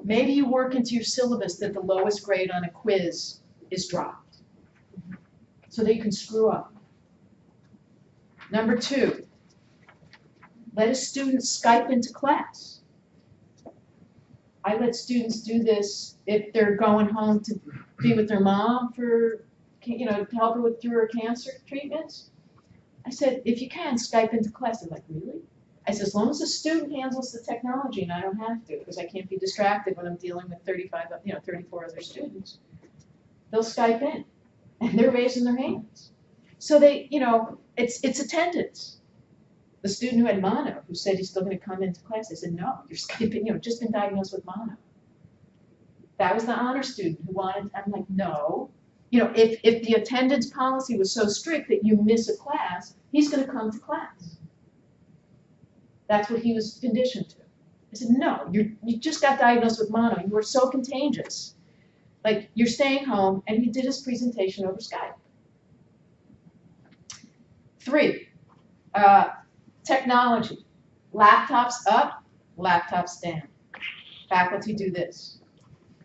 S1: maybe you work into your syllabus that the lowest grade on a quiz is dropped so that you can screw up. Number 2, let a student Skype into class. I let students do this if they're going home to be with their mom for, to help her through her cancer treatments. I said, if you can, Skype into class. They're like, really? I said, as long as the student handles the technology and I don't have to, because I can't be distracted when I'm dealing with 34 other students, they'll Skype in, and they're raising their hands. So they, it's attendance. The student who had mono, who said he's still going to come into class, I said, no, you're Skyping, just been diagnosed with mono. That was the honor student who wanted, I'm like, no. If the attendance policy was so strict that you miss a class, he's going to come to class. That's what he was conditioned to. I said, no, you just got diagnosed with mono. You were so contagious. Like, you're staying home, and he did his presentation over Skype. 3, technology. Laptops up, laptops down. Faculty do this,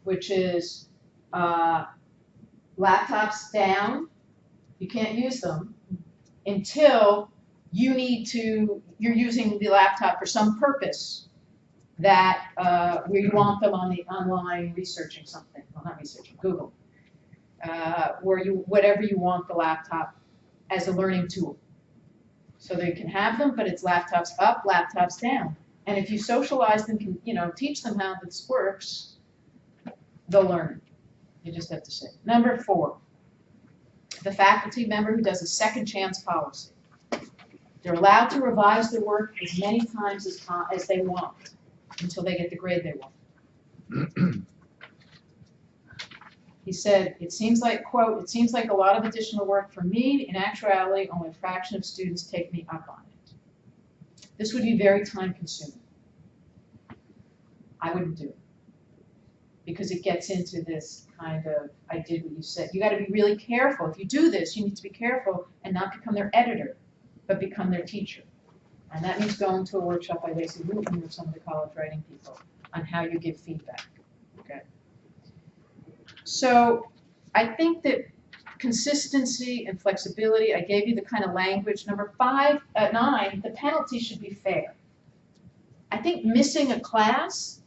S1: which is laptops down, you can't use them until you're using the laptop for some purpose that where you want them on the online researching something, well, not researching, Google, where you whatever you want the laptop as a learning tool. So they can have them, but it's laptops up, laptops down. And if you socialize them, can teach them how this works, they'll learn it. You just have to say. Number 4, the faculty member who does a second chance policy. They're allowed to revise their work as many times as they want until they get the grade they want. He said, it seems like, quote, it seems like a lot of additional work for me. In actuality, only a fraction of students take me up on it. This would be very time consuming. I wouldn't do it because it gets into this kind of, I did what you said. You got to be really careful. If you do this, you need to be careful and not become their editor, but become their teacher. And that means going to a workshop by Lacey Wooten or some of the college writing people on how you give feedback. Okay. So I think that consistency and flexibility, I gave you the kind of language. Number 9, the penalty should be fair. I think missing a class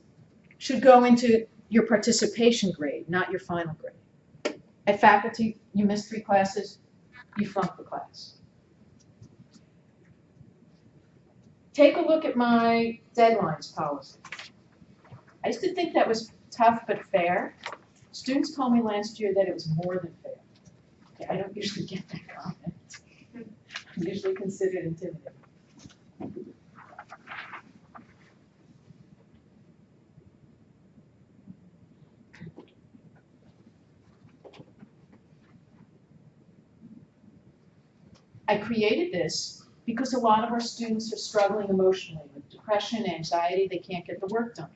S1: should go into your participation grade, not your final grade. At faculty, you missed 3 classes, you flunked the class. Take a look at my deadlines policy. I used to think that was tough but fair. Students told me last year that it was more than fair. Okay, I don't usually get that comment. I'm usually considered intimidating. I created this because a lot of our students are struggling emotionally with depression, anxiety, they can't get the work done.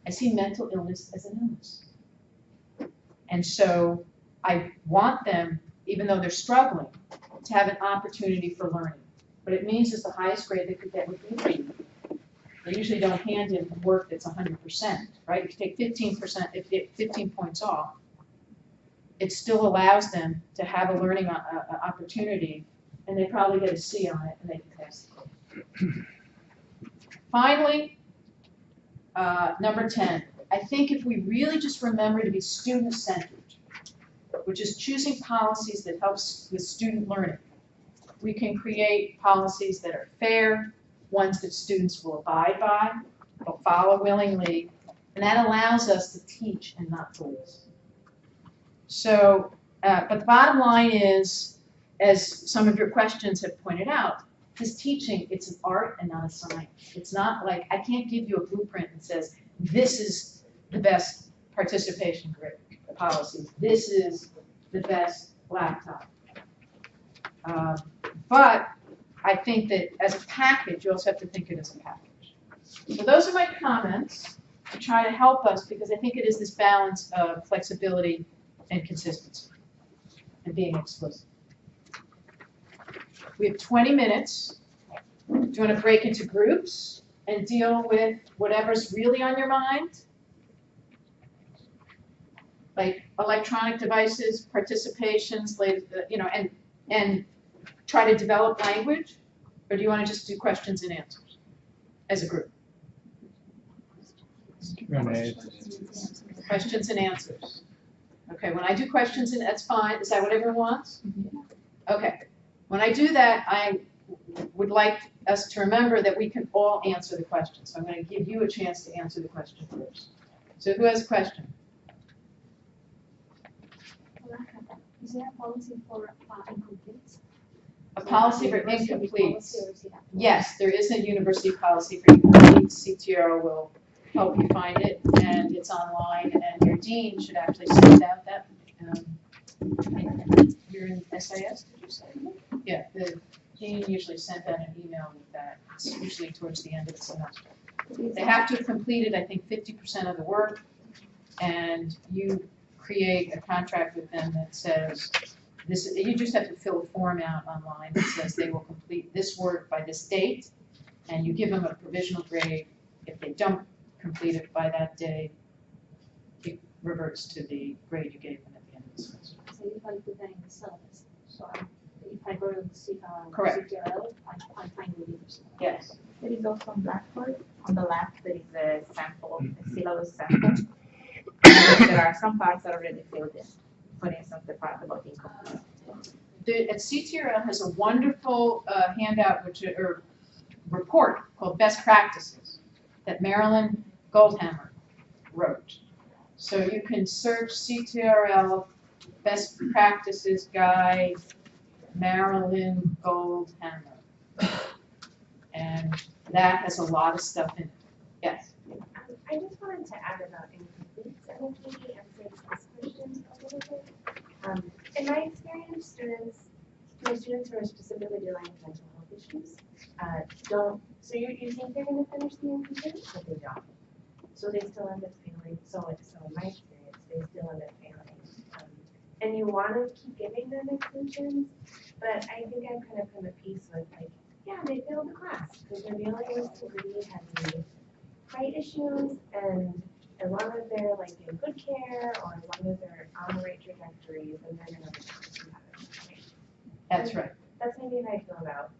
S1: I see mental illness as an illness. And so I want them, even though they're struggling, to have an opportunity for learning. What it means is the highest grade they could get would be a B. They usually don't hand in work that's 100%, right? If you take 15%, if you get 15 points off, it still allows them to have a learning opportunity, and they probably get a C on it, and they can pass the course. Finally, number 10. I think if we really just remember to be student-centered, which is choosing policies that helps with student learning, we can create policies that are fair, ones that students will abide by, will follow willingly, and that allows us to teach and not to listen. So, but the bottom line is, as some of your questions have pointed out, this teaching, it's an art and not a science. It's not like, I can't give you a blueprint that says, this is the best participation grade policy. This is the best laptop. But I think that as a package, you also have to think it as a package. So those are my comments to try to help us, because I think it is this balance of flexibility and consistency and being explicit. We have 20 minutes. Do you want to break into groups and deal with whatever's really on your mind? Like electronic devices, participations, and try to develop language? Or do you want to just do questions and answers as a group? Questions and answers. Okay, when I do questions, and that's fine. Is that what everyone wants? Okay. When I do that, I would like us to remember that we can all answer the question. So I'm going to give you a chance to answer the question first. So who has a question?
S2: Is there a policy for incomplete?
S1: A policy for incomplete. Yes, there is a university policy for incomplete. CTO will help you find it, and it's online, and your dean should actually send out that. You're in SIS, did you say? Yeah, the dean usually sent out an email with that. It's usually towards the end of the semester. They have to have completed, I think, 50% of the work, and you create a contract with them that says this. You just have to fill a form out online that says they will complete this work by this date, and you give them a provisional grade. If they don't complete it by that day, it reverts to the grade you gave them at the end of the semester.
S2: So if I put that in the syllabus, so if I go to
S1: Correct.
S2: CTRL, I find the leaders.
S1: Yes.
S19: There is also on Blackboard. On the left, there is a sample, a syllabus sample. There are some parts that are already filled in. For instance, the part about income.
S1: At CTRL has a wonderful handout, or report called Best Practices that Marilyn Goldhammer wrote. So you can search CTRL Best Practices Guide Marilyn Goldhammer. And that has a lot of stuff in it. Yes?
S3: I just wanted to add about incompletes and maybe answer this question a little bit. In my experience, my students who are specifically dealing with mental health issues don't, so you think they're going to finish the incomplete, but they don't. So they still end up failing. So in my experience, they still end up failing. And you want to keep giving them extensions, but I think I've kind of come to peace with like, yeah, they failed the class because they're dealing with some really heavy height issues, and as long as they're like in good care or as long as they're on the right trajectories, and then another time.
S1: That's right.
S3: That's maybe how I feel about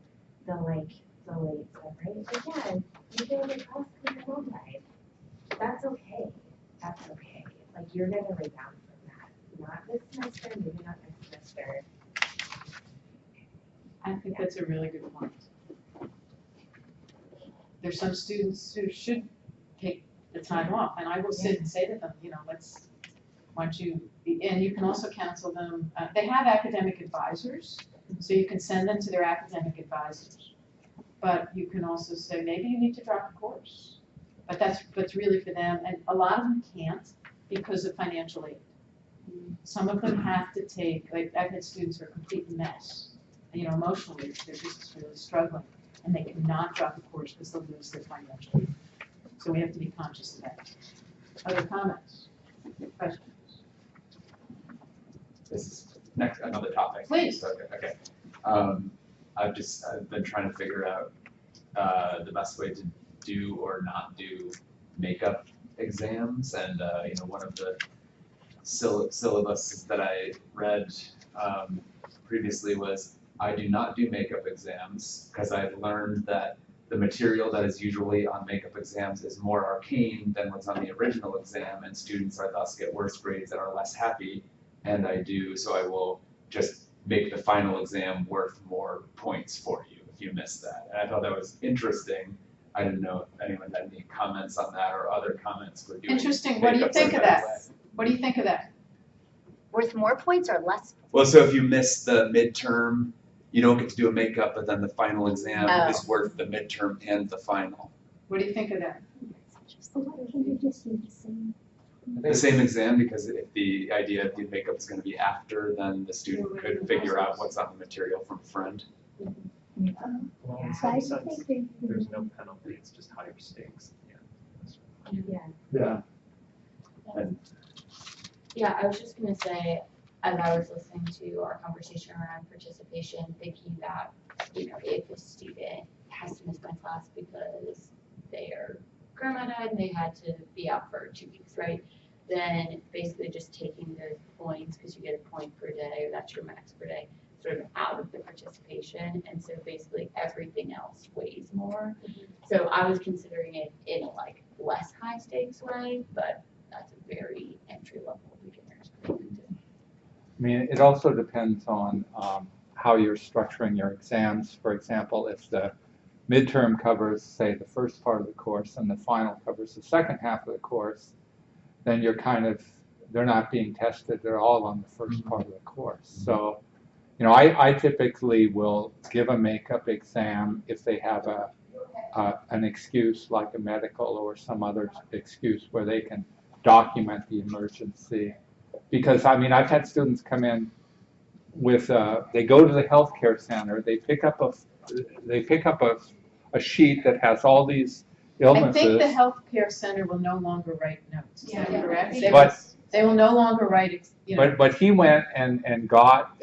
S3: the late stuff, right? Like, yeah, you failed your class because your mom died. That's okay. That's okay. Like, you're gonna rebound from that. Not this semester, maybe not next semester.
S1: I think that's a really good point. There's some students who should take the time off, and I will sit and say to them, you know, why don't you, and you can also counsel them. They have academic advisors, so you can send them to their academic advisors. But you can also say, maybe you need to drop a course. But that's really for them, and a lot of them can't because of financial aid. Some of them have to take, like I've had students who are a complete mess, you know, emotionally, they're just really struggling, and they cannot drop a course because they'll lose their financial aid. So we have to be conscious of that. Other comments? Questions?
S12: This is another topic.
S1: Please.
S12: Okay. I've been trying to figure out the best way to do or not do makeup exams, and you know, one of the syllabuses that I read previously was, I do not do makeup exams because I've learned that the material that is usually on makeup exams is more arcane than what's on the original exam, and students are thus get worse grades and are less happy, and so I will just make the final exam worth more points for you if you miss that. And I thought that was interesting. I didn't know if anyone had any comments on that or other comments for doing
S1: Interesting. What do you think of that? What do you think of that?
S21: Worth more points or less?
S12: Well, so if you miss the midterm, you don't get to do a makeup, but then the final exam is worth the midterm and the final.
S1: What do you think of that?
S11: Can you just use the same?
S12: The same exam, because if the idea of the makeup is going to be after, then the student could figure out what's on the material from a friend.
S10: Well, in some sense, there's no penalty, it's just higher stakes.
S20: Yeah.
S16: Yeah, I was just gonna say, as I was listening to our conversation around participation, thinking that, you know, if a student has to miss my class because their grandma died and they had to be out for 2 weeks, right? Then basically just taking those points, because you get a point per day, or that's your max per day, sort of out of the participation, and so basically everything else weighs more. So I was considering it in a like less high stakes way, but that's a very entry level beginner's thing to do.
S20: I mean, it also depends on how you're structuring your exams. For example, if the midterm covers, say, the first part of the course and the final covers the second half of the course, then you're they're not being tested, they're all on the first part of the course. So, you know, I typically will give a makeup exam if they have an excuse like a medical or some other excuse where they can document the emergency. Because, I mean, I've had students come in with, they go to the healthcare center, they pick up a sheet that has all these illnesses.
S1: I think the healthcare center will no longer write notes. Is that correct? They will no longer write, you know.
S20: But he went and got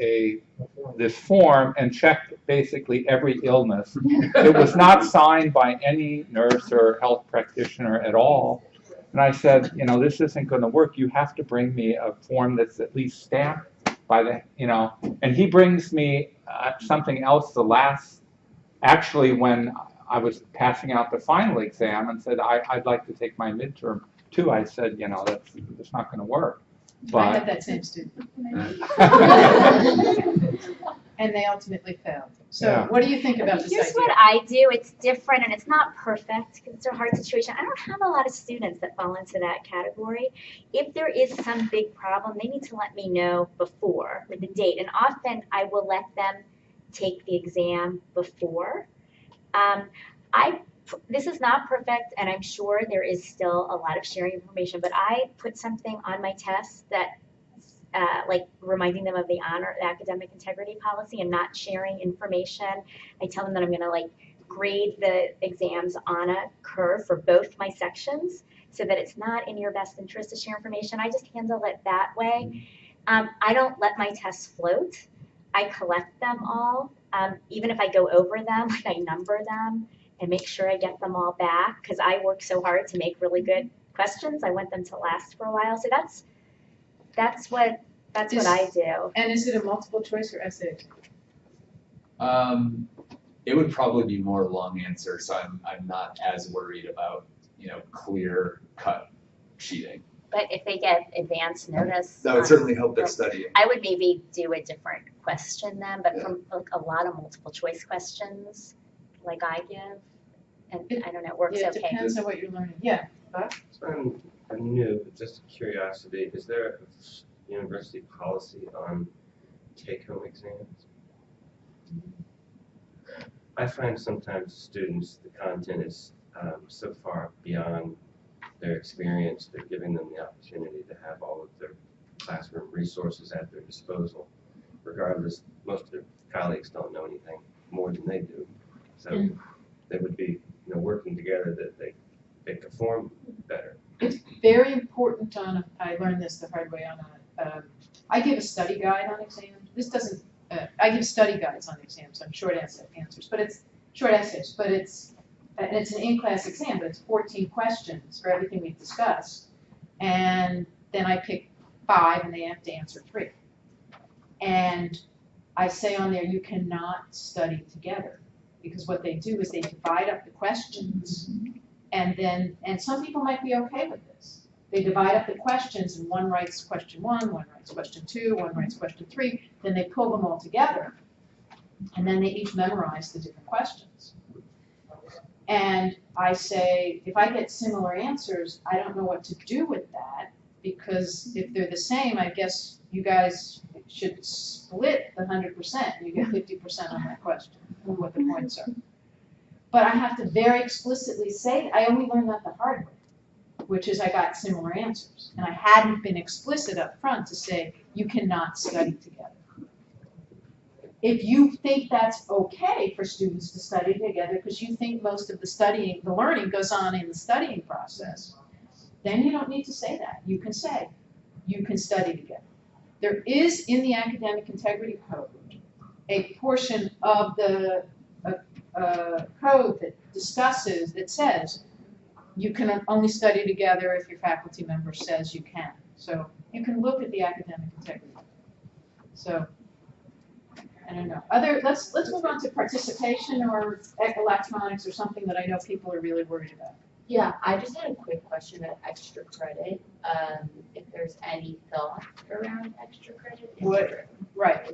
S20: this form and checked basically every illness. It was not signed by any nurse or health practitioner at all. And I said, you know, this isn't going to work. You have to bring me a form that's at least stamped by the, you know. And he brings me something else actually when I was passing out the final exam and said, I'd like to take my midterm too. I said, that's not going to work.
S1: I had
S20: But
S1: that same student. And they ultimately failed. So
S20: Yeah.
S1: what do you think about this
S21: Here's
S1: idea?
S21: what I do. It's different and it's not perfect because it's a hard situation. I don't have a lot of students that fall into that category. If there is some big problem, they need to let me know before with the date. And often I will let them take the exam before. This is not perfect, and I'm sure there is still a lot of sharing information, but I put something on my test that like reminding them of the academic integrity policy and not sharing information. I tell them that I'm gonna grade the exams on a curve for both my sections so that it's not in your best interest to share information. I just handle it that way. I don't let my tests float. I collect them all. Even if I go over them, I number them and make sure I get them all back because I work so hard to make really good questions. I want them to last for a while. So that's what I do.
S1: And is it a multiple choice or essay?
S12: It would probably be more long answer, so I'm not as worried about, clear cut cheating.
S21: But if they get advance notice,
S12: That would certainly help their studying.
S21: I would maybe do a different question then, but from a lot of multiple choice questions like I give, and I don't know, it works
S1: Yeah,
S21: okay.
S1: it depends on what you're learning. Yeah.
S13: So I'm new, but just curiosity, is there a university policy on take-home exams? I find sometimes students, the content is so far beyond their experience, they're giving them the opportunity to have all of their classroom resources at their disposal. Regardless, most of their colleagues don't know anything more than they do. So they would be, working together that they perform better.
S1: It's very important I learned this the hard way I give a study guide on exams. This doesn't, I give study guides on exams on short answers, but it's short essays, but it's an in-class exam, but it's 14 questions for everything we've discussed. And then I pick 5 and they have to answer 3. And I say on there, you cannot study together because what they do is they divide up the questions and some people might be okay with this. They divide up the questions and one writes question 1, one writes question 2, one writes question 3, then they pull them all together and then they each memorize the different questions. And I say, if I get similar answers, I don't know what to do with that because if they're the same, I guess you guys should split the 100%. You get 50% on that question, what the points are. But I have to very explicitly say, I only learned that the hard way, which is I got similar answers. And I hadn't been explicit up front to say, you cannot study together. If you think that's okay for students to study together because you think most of the learning goes on in the studying process, then you don't need to say that. You can say, you can study together. There is in the Academic Integrity Code a portion of the code that says you can only study together if your faculty member says you can. So you can look at the Academic Integrity Code. So I don't know. Let's move on to participation or electronics or something that I know people are really worried about.
S16: Yeah, I just had a quick question about extra credit. If there's any thought around extra credit?
S1: What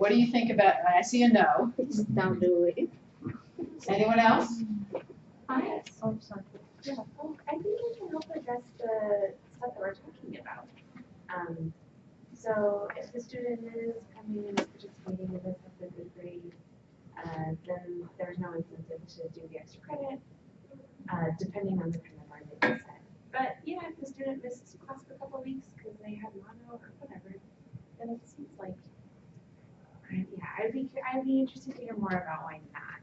S1: do you think about? I see a no.
S2: Don't do it.
S1: Anyone else?
S3: I think it can help address the stuff that we're talking about. So if the student is coming and participating in this with a good grade, then there's no incentive to do the extra credit, depending on the kind of learning they set. But if the student misses class for a couple of weeks because they have mono or whatever, then it seems like, I'd be interested to hear more about why not.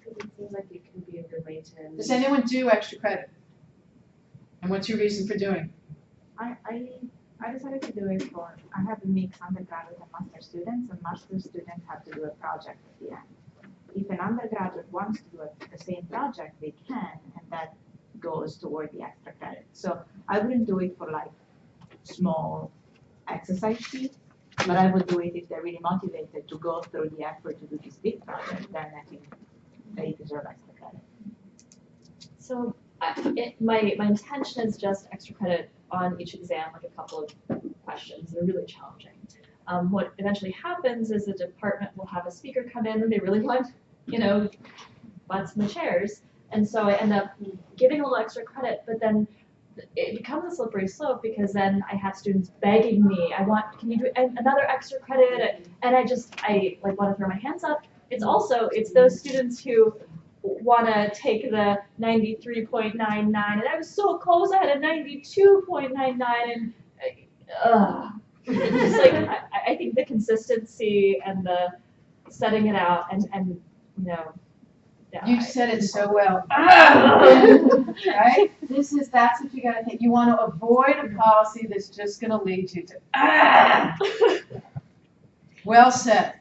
S3: Because it seems like it can be a good way to.
S1: Does anyone do extra credit? And what's your reason for doing it?
S19: I decided to do it I have a mix undergraduate and master students, and master students have to do a project at the end. If an undergraduate wants to do the same project, they can, and that goes toward the extra credit. So I wouldn't do it for small exercise sheets, but I would do it if they're really motivated to go through the effort to do this big project, then I think they deserve extra credit?
S6: So my intention is just extra credit on each exam, like a couple of questions that are really challenging. What eventually happens is the department will have a speaker come in and they really want, butts in the chairs. And so I end up giving a little extra credit, but then it becomes a slippery slope because then I have students begging me, can you do another extra credit? And I like want to throw my hands up. It's those students who want to take the 93.99, and I was so close, I had a 92.99, and it's just like, I think the consistency and the setting it out and yeah,
S1: You said it so well. Right? That's what you gotta think. You want to avoid a policy that's just gonna lead you to Well said.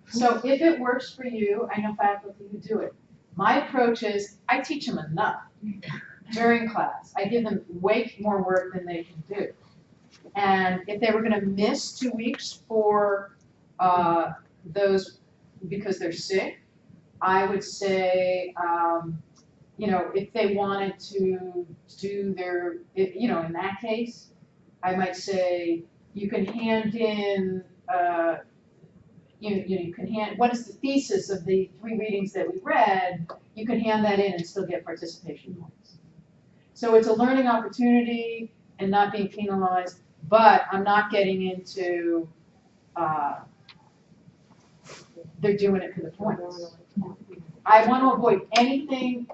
S1: So if it works for you, I know faculty who do it. My approach is I teach them enough during class. I give them way more work than they can do. And if they were gonna miss 2 weeks for those because they're sick, I would say, if they wanted to do their, in that case, I might say you can hand in, you can hand, what is the thesis of the 3 readings that we read, you can hand that in and still get participation points. So it's a learning opportunity and not being penalized, but I'm not getting into, they're doing it for the points. I want to avoid anything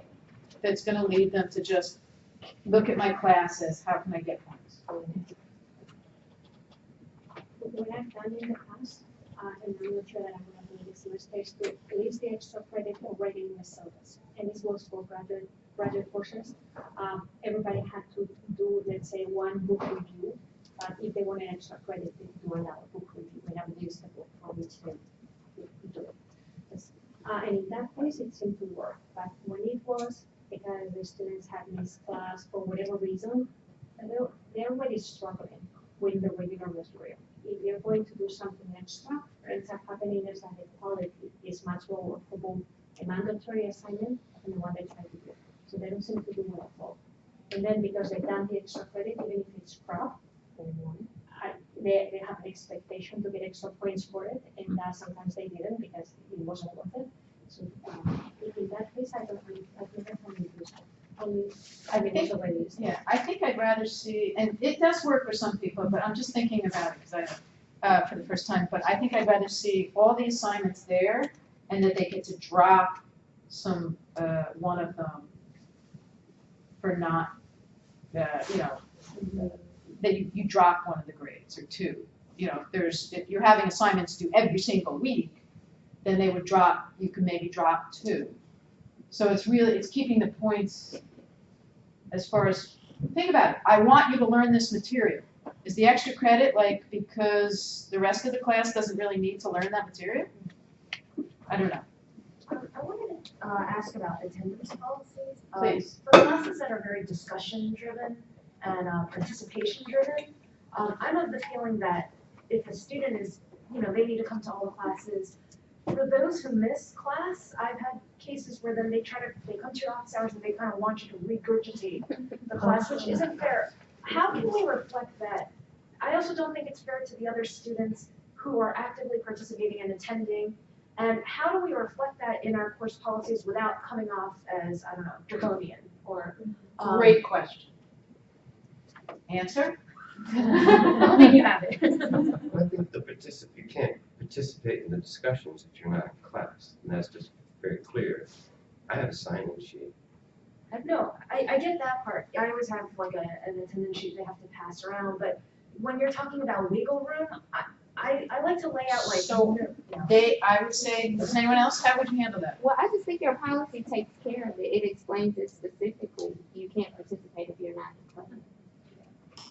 S1: that's going to lead them to just look at my class as how can I get points.
S22: What I've done in the past, and I'm not sure that I'm going to do this semester, is to list the extra credit already in the syllabus. And this was for graduate courses. Everybody had to do, let's say, 1 book review. But if they wanted extra credit, they do another book review. And I would use the book for which they do it. And in that case, it seemed to work. But when it was because the students had missed class for whatever reason, they're already struggling with the regular material. If you're going to do something extra, what ends up happening is that the quality is much lower for both a mandatory assignment and the one they try to do. So they don't seem to do well at all. And then because they've done the extra credit, even if it's crap, they have an expectation to get extra points for it, and sometimes they didn't because it wasn't worth it. So in that case, I've never found it useful.
S1: I think I'd rather see, and it does work for some people, but I'm just thinking about it because I for the first time. But I think I'd rather see all the assignments there, and that they get to drop some one of them for not, that you drop one of the grades or 2. If you're having assignments due every single week, then they would drop, you can maybe drop 2. So it's keeping the points as far as, think about it. I want you to learn this material. Is the extra credit because the rest of the class doesn't really need to learn that material? I don't know.
S23: I wanted to ask about attendance policies.
S1: Please.
S23: For classes that are very discussion driven and participation driven, I'm of the feeling that if a student is, they need to come to all the classes. For those who miss class, I've had cases where then they come to your office hours and they kind of want you to regurgitate the class, which isn't fair. How can we reflect that? I also don't think it's fair to the other students who are actively participating and attending. And how do we reflect that in our course policies without coming off as, I don't know, draconian or?
S1: Great question. Answer?
S23: I'll make you have it.
S13: I think you can't participate in the discussions if you're not in class, and that's just very clear. I have a sign-in sheet.
S23: No, I get that part. I always have an attendance sheet they have to pass around, but when you're talking about wiggle room, I like to lay out
S1: I would say, does anyone else, how would you handle that?
S2: Well, I just think your policy takes care of it. It explains it specifically. You can't participate if you're not in class.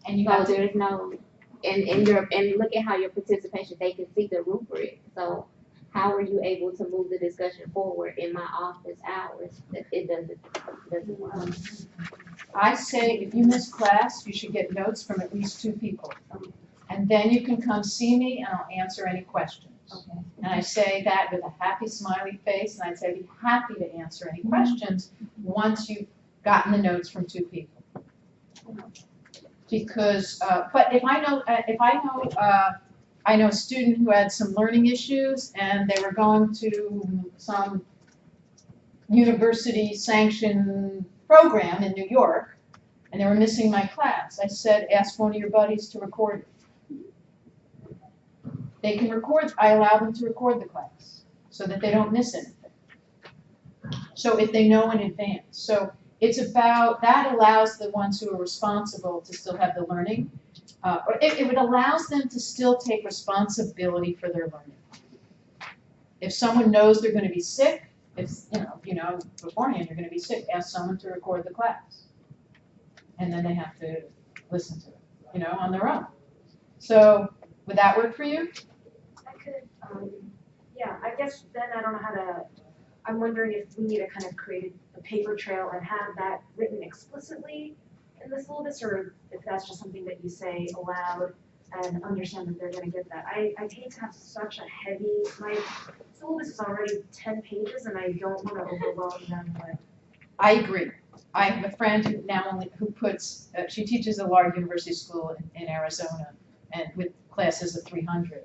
S1: And you
S2: so there's no, and look at how your participation, they can see the rubric. So how are you able to move the discussion forward in my office hours? It doesn't work.
S1: I say if you miss class, you should get notes from at least 2 people. And then you can come see me and I'll answer any questions.
S9: Okay.
S1: And I say that with a happy smiley face, and I'd say I'd be happy to answer any questions once you've gotten the notes from 2 people. Because, but if I know, I know a student who had some learning issues and they were going to some university-sanctioned program in New York, and they were missing my class. I said, ask one of your buddies to record it. They can record, I allow them to record the class so that they don't miss anything. So if they know in advance. So it's about, that allows the ones who are responsible to still have the learning. Or it allows them to still take responsibility for their learning. If someone knows they're going to be sick, if you know beforehand you're going to be sick, ask someone to record the class. And then they have to listen to it, on their own. So would that work for you?
S23: I could, yeah, I guess then I don't know how to, I'm wondering if we need to kind of create a paper trail and have that written explicitly in the syllabus, or if that's just something that you say aloud and understand that they're going to get that. I hate to have such a heavy, my syllabus is already 10 pages and I don't want to overwhelm them with.
S1: I agree. I have a friend who puts, she teaches a large university school in Arizona, and with classes of 300.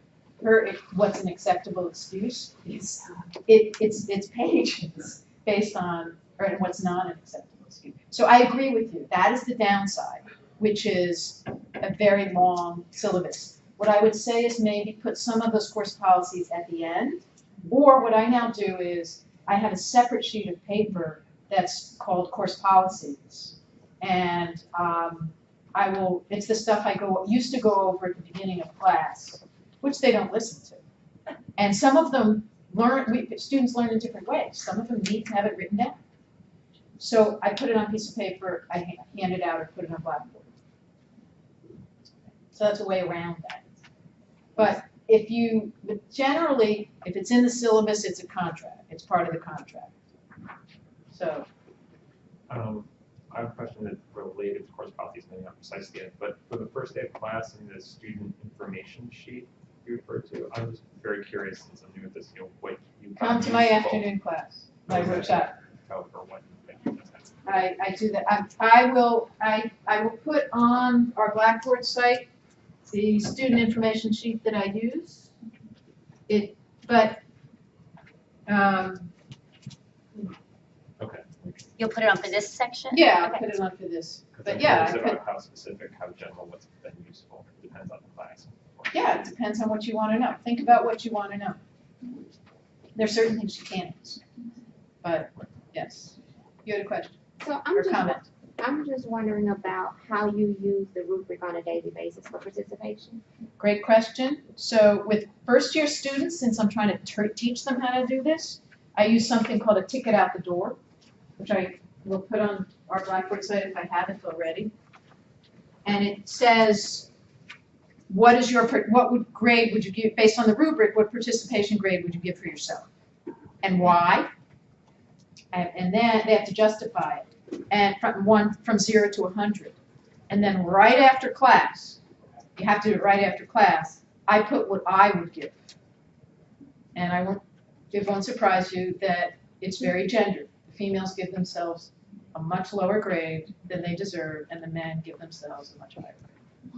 S1: What's an acceptable excuse is it's pages based on what's not an acceptable excuse. So I agree with you. That is the downside, which is a very long syllabus. What I would say is maybe put some of those course policies at the end, or what I now do is I have a separate sheet of paper that's called course policies, and it's the stuff I used to go over at the beginning of class, which they don't listen to. And some of them students learn in different ways. Some of them need to have it written down. So I put it on a piece of paper, I hand it out, or put it on Blackboard. So that's a way around that. But generally, if it's in the syllabus, it's a contract. It's part of the contract. So.
S10: I have a question that's related to course policies, maybe not precisely yet, but for the first day of class in the student information sheet you referred to, I was very curious since I'm new at this, what you
S1: come to my afternoon class, my workshop. I do that. I will put on our Blackboard site the student information sheet that I use.
S10: Okay.
S21: You'll put it on for this section?
S1: Yeah, I'll put it on for this. But yeah,
S10: about how specific, how general, what's been useful. It depends on the class.
S1: Yeah, it depends on what you want to know. Think about what you want to know. There's certain things you can't answer. But yes, you had a question.
S2: So
S1: comment.
S2: I'm just wondering about how you use the rubric on a daily basis for participation.
S1: Great question. So with first-year students, since I'm trying to teach them how to do this, I use something called a ticket out the door, which I will put on our Blackboard site if I haven't already. And it says, what grade would you give, based on the rubric, what participation grade would you give for yourself? And why? And then they have to justify it. And from 0 to 100. And then right after class, you have to do it right after class, I put what I would give. And it won't surprise you that it's very gendered. The females give themselves a much lower grade than they deserve, and the men give themselves a much higher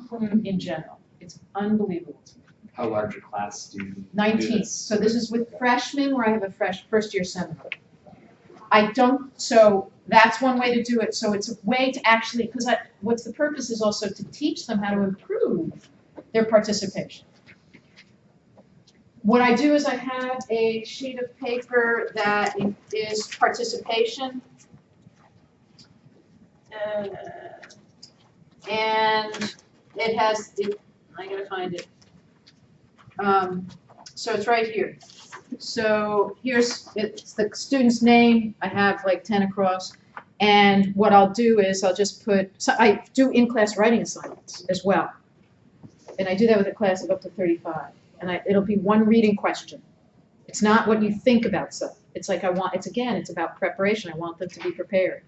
S1: grade in general. It's unbelievable to me.
S12: How large a class do you
S1: 19. So this is with freshmen, where I have a first-year seminar. So that's one way to do it. So it's a way to actually, because what's the purpose is also to teach them how to improve their participation. What I do is I have a sheet of paper that is participation. And it has, I gotta find it. So it's right here. So it's the student's name. I have like 10 across. And what I'll do is I'll just I do in-class writing assignments as well. And I do that with a class of up to 35. And it'll be one reading question. It's not what you think about stuff. It's like it's about preparation. I want them to be prepared.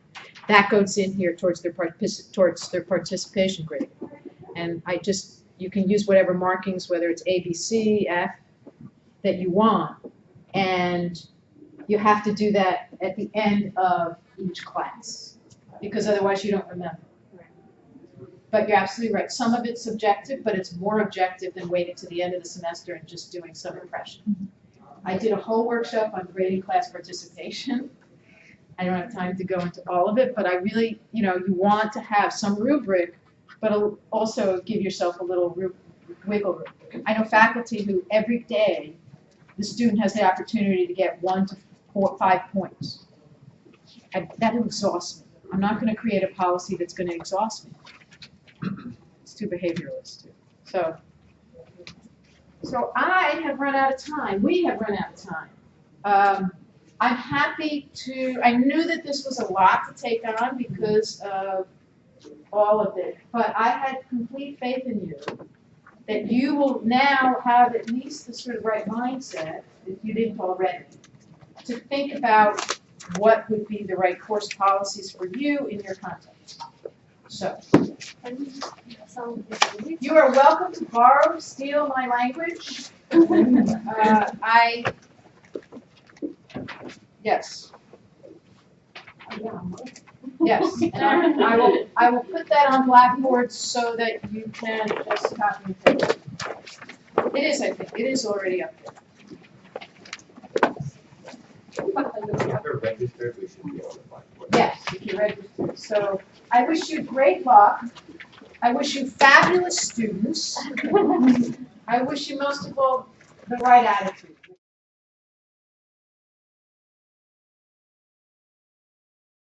S1: That goes in here towards their participation grade. And you can use whatever markings, whether it's A, B, C, F, that you want. And you have to do that at the end of each class, because otherwise you don't remember. But you're absolutely right. Some of it's subjective, but it's more objective than waiting to the end of the semester and just doing some impression. I did a whole workshop on grading class participation. I don't have time to go into all of it, but I really, you want to have some rubric, but also give yourself a little wiggle room. I know faculty who every day the student has the opportunity to get 1 to 5 points. That exhausts me. I'm not going to create a policy that's going to exhaust me. It's too behavioralist too. So I have run out of time. We have run out of time. I'm happy to, I knew that this was a lot to take on because of all of it, but I had complete faith in you that you will now have at least the sort of right mindset, if you didn't already, to think about what would be the right course policies for you in your context. So, you are welcome to steal my language. Yes. Yes, and I will put that on Blackboard so that you can just copy and paste. It is, I think, it is already up there.
S13: If you're registered, we should be on the Blackboard.
S1: Yes, if you're registered. So I wish you great luck. I wish you fabulous students. I wish you most of all the right attitude.